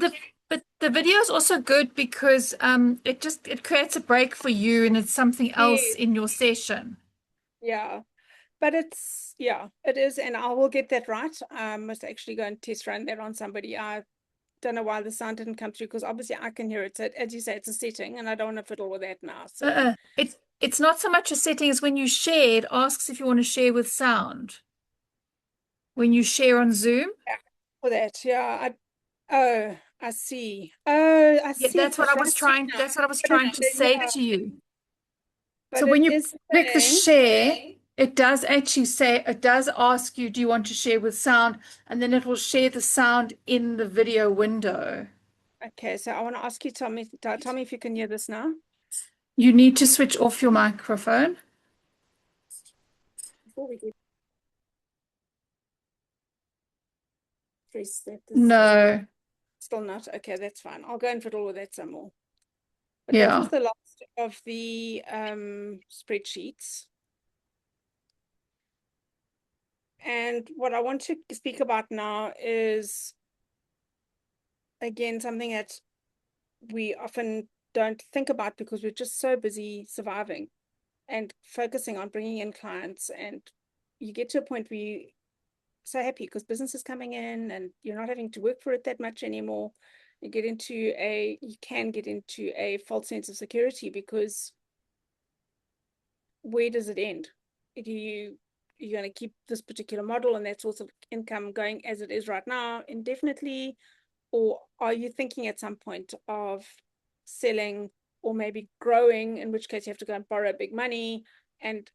but the video is also good because it creates a break for you and it's something else yes, in your session. yeah. But yeah, it is, and I will get that right. I must actually go and test run that on somebody. I don't know why the sound didn't come through, because obviously I can hear it. So as you say, it's a setting, and I don't want to fiddle with that now. So It's not so much a setting as when you share, it asks if you want to share with sound. When you share on Zoom. yeah, for that, yeah. Oh, I see. Oh, I Yeah, see it frustrating now. that's what I was But it, trying to say yeah, to you. So but when it you is click the saying, share, it does actually say, it does ask you, do you want to share with sound? And then it will share the sound in the video window. okay, so I want to ask you, tell me if you can hear this now. You need to switch off your microphone. Before we get press that, this isn't No. still not. Okay, that's fine. I'll go and fiddle with that some more. But that was Yeah. the last of the spreadsheets. And what I want to speak about now is, again, something that we often don't think about because we're just so busy surviving and focusing on bringing in clients. And you get to a point where you're so happy because business is coming in and you're not having to work for it that much anymore. You can get into a false sense of security, because where does it end? You're going to keep this particular model and that source of income going as it is right now indefinitely, or are you thinking at some point of selling or maybe growing, in which case you have to go and borrow big money? And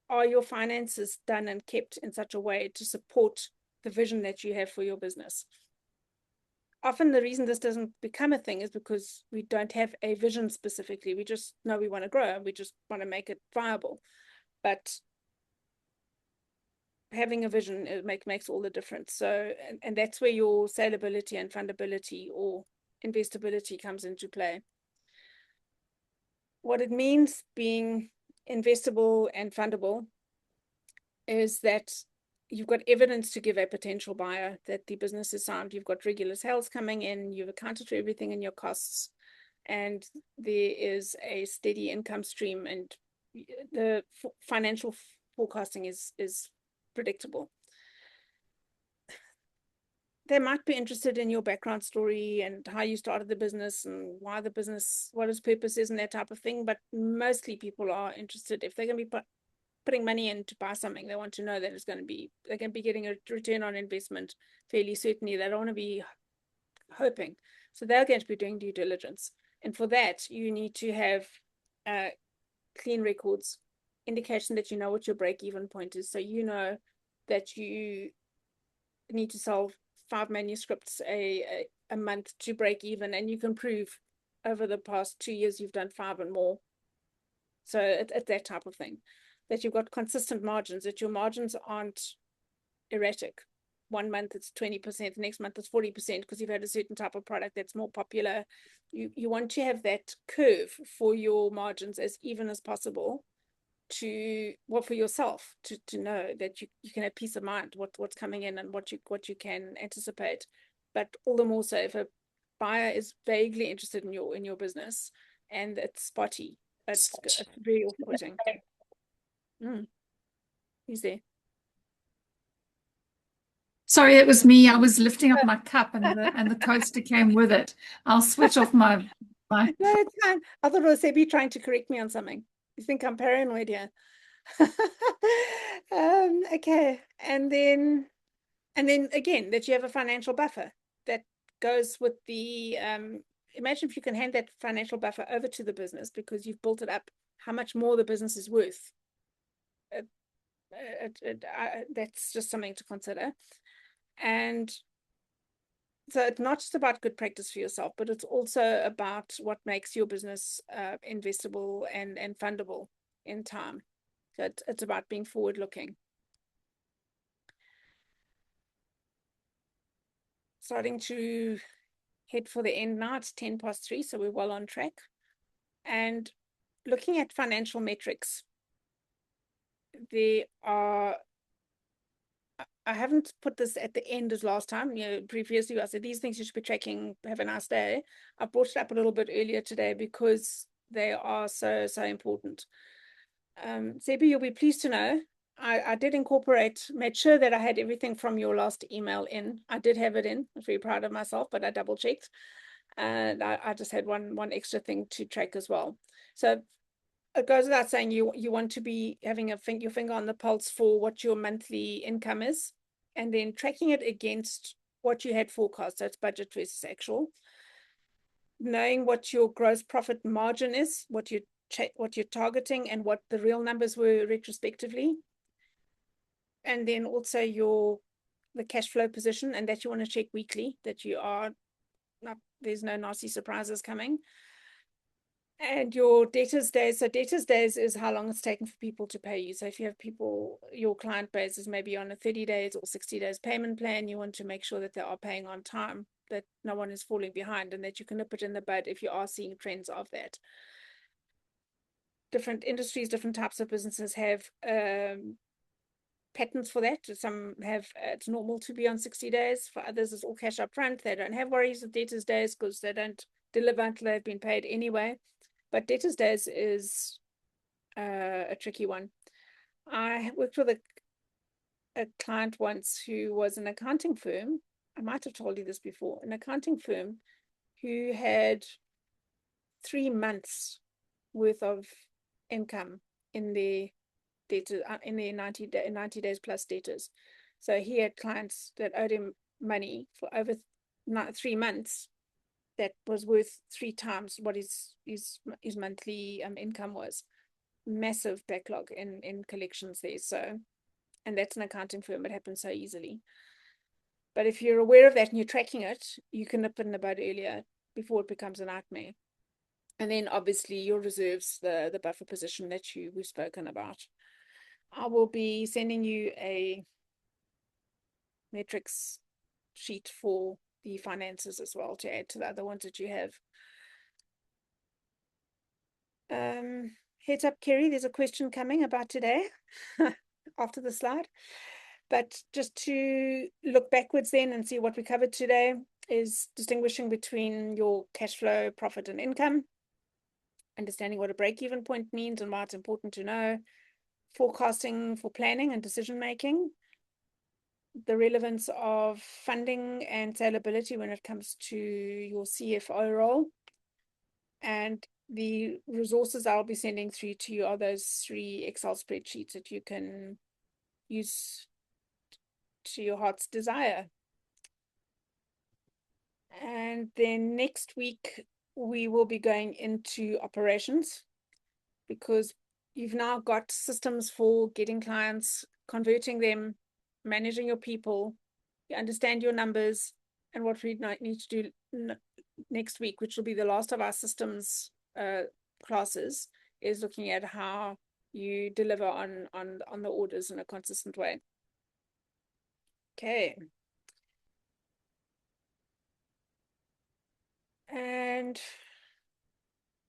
are your finances done and kept in such a way to support the vision that you have for your business? Often the reason this doesn't become a thing is because we don't have a vision specifically. We just know we want to grow, we just want to make it viable. But having a vision, it makes all the difference. So, and that's where your saleability and fundability or investability comes into play. What it means being investable and fundable is that you've got evidence to give a potential buyer that the business is sound. You've got regular sales coming in, you've accounted for everything in your costs, and there is a steady income stream, and the financial forecasting is predictable. They might be interested in your background story and how you started the business and why the business, what its purpose is and that type of thing. But mostly people are interested, if they're going to be putting money in to buy something, they want to know that they're going to be getting a return on investment fairly certainly. They don't want to be hoping. So they're going to be doing due diligence. And for that, you need to have clean records, indication that you know what your break-even point is. So you know that you need to sell 5 manuscripts a month to break even, and you can prove over the past 2 years you've done 5 and more. So it's that type of thing, that you've got consistent margins, that your margins aren't erratic. 1 month it's 20%, the next month it's 40%, because you've had a certain type of product that's more popular. You want to have that curve for your margins as even as possible, for yourself to know that you can have peace of mind what's coming in and what you can anticipate. But all the more so if a buyer is vaguely interested in your business and it's spotty, it's very off-putting. Who's there? Sorry, it was me. I was lifting up my cup and the coaster came with it. I'll switch off my No, it's fine. I thought it was Sebi trying to correct me on something. You think I'm paranoid here? Okay, and then again, that you have a financial buffer that goes with the imagine if you can hand that financial buffer over to the business because you've built it up, how much more the business is worth. That's just something to consider. And So it's not just about good practice for yourself, but it's also about what makes your business investable and fundable in time. So it's about being forward looking. Starting to head for the end now. It's 3:10, so we're well on track. And looking at financial metrics, there are, I haven't put this at the end as last time. Previously I said these things you should be tracking. Have a nice day. I brought it up a little bit earlier today because they are so important. Sebi, you'll be pleased to know I did made sure that I had everything from your last email in. I did have it in. I was very proud of myself, but I double checked. And I just had one extra thing to track as well. So it goes without saying you want to be having your finger on the pulse for what your monthly income is, and then tracking it against what you had forecast. So it's budget versus actual. Knowing what your gross profit margin is, what you're targeting, and what the real numbers were retrospectively. And then also the cash flow position, and that you want to check weekly, that you are not, there's no nasty surprises coming. And your debtors days. So debtors days is how long it's taken for people to pay you. So if you have people, your client base is maybe on a 30 days or 60 days payment plan, you want to make sure that they are paying on time, that no one is falling behind, and that you can nip it in the bud if you are seeing trends of that. Different industries, different types of businesses have patterns for that. Some have it's normal to be on 60 days. For others, it's all cash up front. They don't have worries with debtors days because they don't deliver until they've been paid anyway. But debtors days is a tricky one. I worked with a client once who was an accounting firm. I might have told you this before. An accounting firm who had 3 months worth of income in their debtors, in their 90 days plus debtors. So he had clients that owed him money for over 3 months that was worth 3 times what his monthly income was. Massive backlog in collections there. So, and that's an accounting firm. It happens so easily. But if you're aware of that and you're tracking it, you can nip it in the bud earlier before it becomes a nightmare. And then obviously your reserves, the buffer position that we've spoken about. I will be sending you a metrics sheet for the finances as well to add to the other ones that you have. Heads up, Kerry, there's a question coming about today after the slide. But just to look backwards then and see what we covered today is distinguishing between your cash flow, profit, and income, understanding what a break-even point means and why it's important to know, forecasting for planning and decision making, the relevance of funding and saleability when it comes to your CFO role, and the resources I'll be sending through to you are those 3 Excel spreadsheets that you can use to your heart's desire. And then next week we will be going into operations, because you've now got systems for getting clients, converting them, managing your people, you understand your numbers. And what we need to do next week, which will be the last of our systems classes, is looking at how you deliver on the orders in a consistent way. Okay. And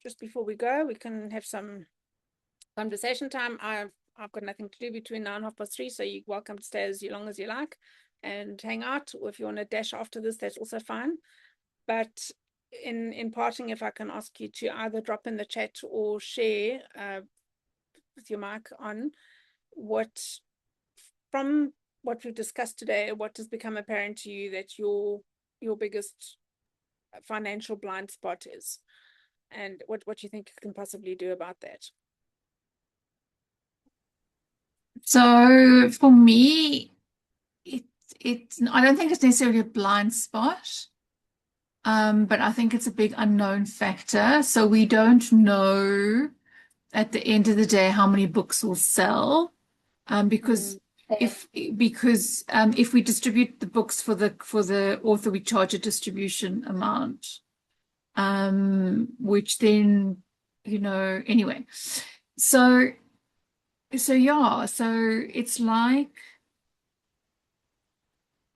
just before we go, we can have some conversation time. I've got nothing to do between now and 3:30, so you're welcome to stay as long as you like and hang out. Or if you want to dash after this, that's also fine. But in parting, if I can ask you to either drop in the chat or share with your mic on from what we've discussed today, what has become apparent to you that your biggest financial blind spot is, and what you think you can possibly do about that. So for me, it's I don't think it's necessarily a blind spot, but I think it's a big unknown factor. So we don't know at the end of the day how many books will sell, because because if we distribute the books for the author, we charge a distribution amount, which then, anyway. So yeah, so it's like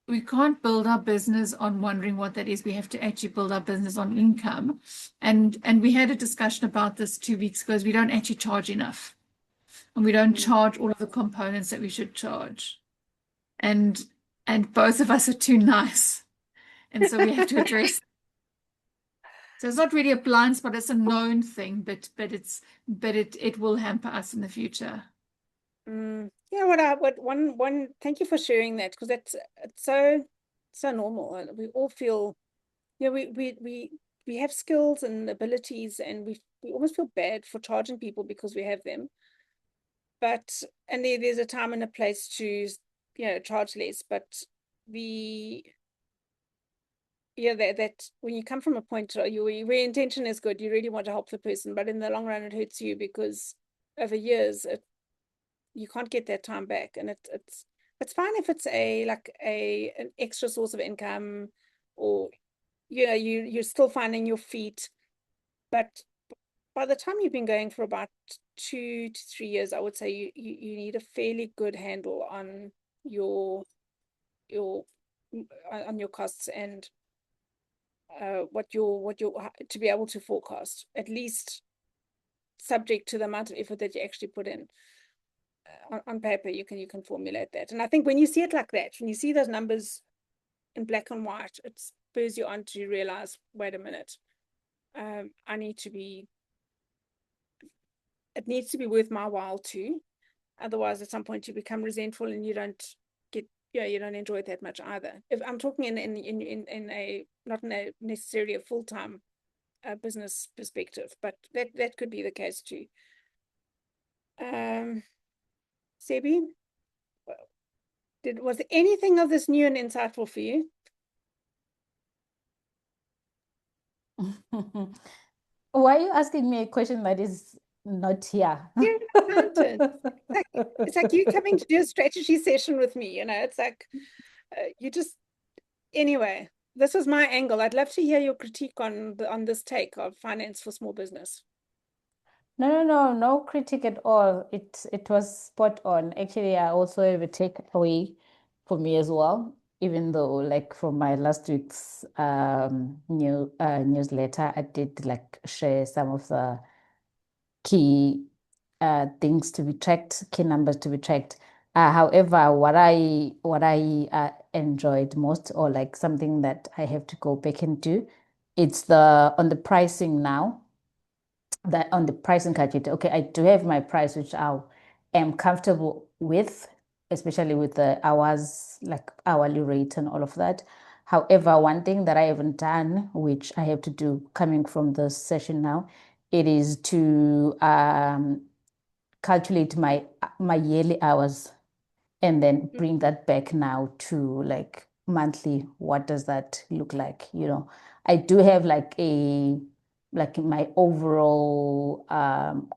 we can't build our business on wondering what that is. We have to actually build our business on income. And we had a discussion about this 2 weeks ago. We don't actually charge enough. And we don't charge all of the components that we should charge. And both of us are too nice. And so we have to address it. So it's not really a blind spot, it's a known thing, but it will hamper us in the future. Yeah, thank you for sharing that, because it's so normal. We all feel, we have skills and abilities, and we almost feel bad for charging people because we have them. But there's a time and a place to charge less. But that when you come from a point where your intention is good, you really want to help the person, but in the long run it hurts you, because over years you can't get that time back. And it's fine if it's an extra source of income, or you're still finding your feet. But by the time you've been going for about 2 to 3 years, I would say you need a fairly good handle on your costs, and what you're to be able to forecast, at least subject to the amount of effort that you actually put in. On paper, you can formulate that. And I think when you see it like that, when you see those numbers in black and white, it spurs you on to realize, wait a minute, it needs to be worth my while too. Otherwise, at some point you become resentful and you don't enjoy it that much either. If I'm talking in a not in a necessarily a full-time business perspective, but that could be the case too. Sebi, was anything of this new and insightful for you? Why are you asking me a question that is not here? You're an accountant. It's like you coming to do a strategy session with me. It's like you just, anyway. This was my angle. I'd love to hear your critique on this take of finance for small business. No critique at all. It was spot on. Actually, I also have a takeaway for me as well, even though like from my last week's newsletter, I did like share some of the key things to be tracked, key numbers to be tracked. However, what I enjoyed most, or like something that I have to go back into, it's on the pricing now. That on the pricing calculator, okay, I do have my price, which I am comfortable with, especially with the hours, like hourly rate and all of that. However, one thing that I haven't done, which I have to do coming from this session now, it is to calculate my yearly hours, and then bring that back now to like monthly. What does that look like? I do have like my overall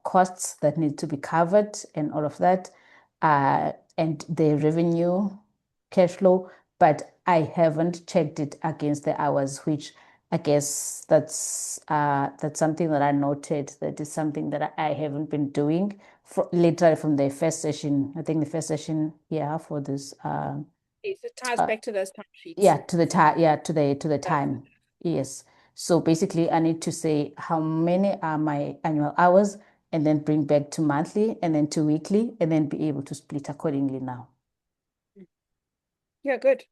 costs that need to be covered and all of that, and the revenue, cash flow, but I haven't checked it against the hours, which I guess that's something that I noted, that is something that I haven't been doing literally from the first session. I think the first session, for this. It ties back to those time sheets. Yeah, to the time. Yeah, to the time. Yes. So basically, I need to say how many are my annual hours, and then bring back to monthly, and then to weekly, and then be able to split accordingly now. Yeah, good.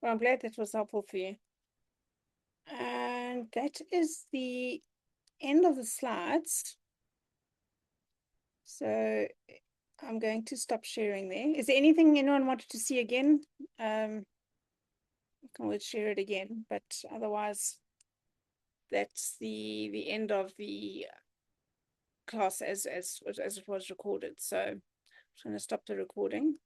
Well, I'm glad that was helpful for you. And that is the end of the slides. So I'm going to stop sharing there. Is there anything anyone wanted to see again? I can always share it again, but otherwise that's the end of the class as it was recorded. So I'm just going to stop the recording.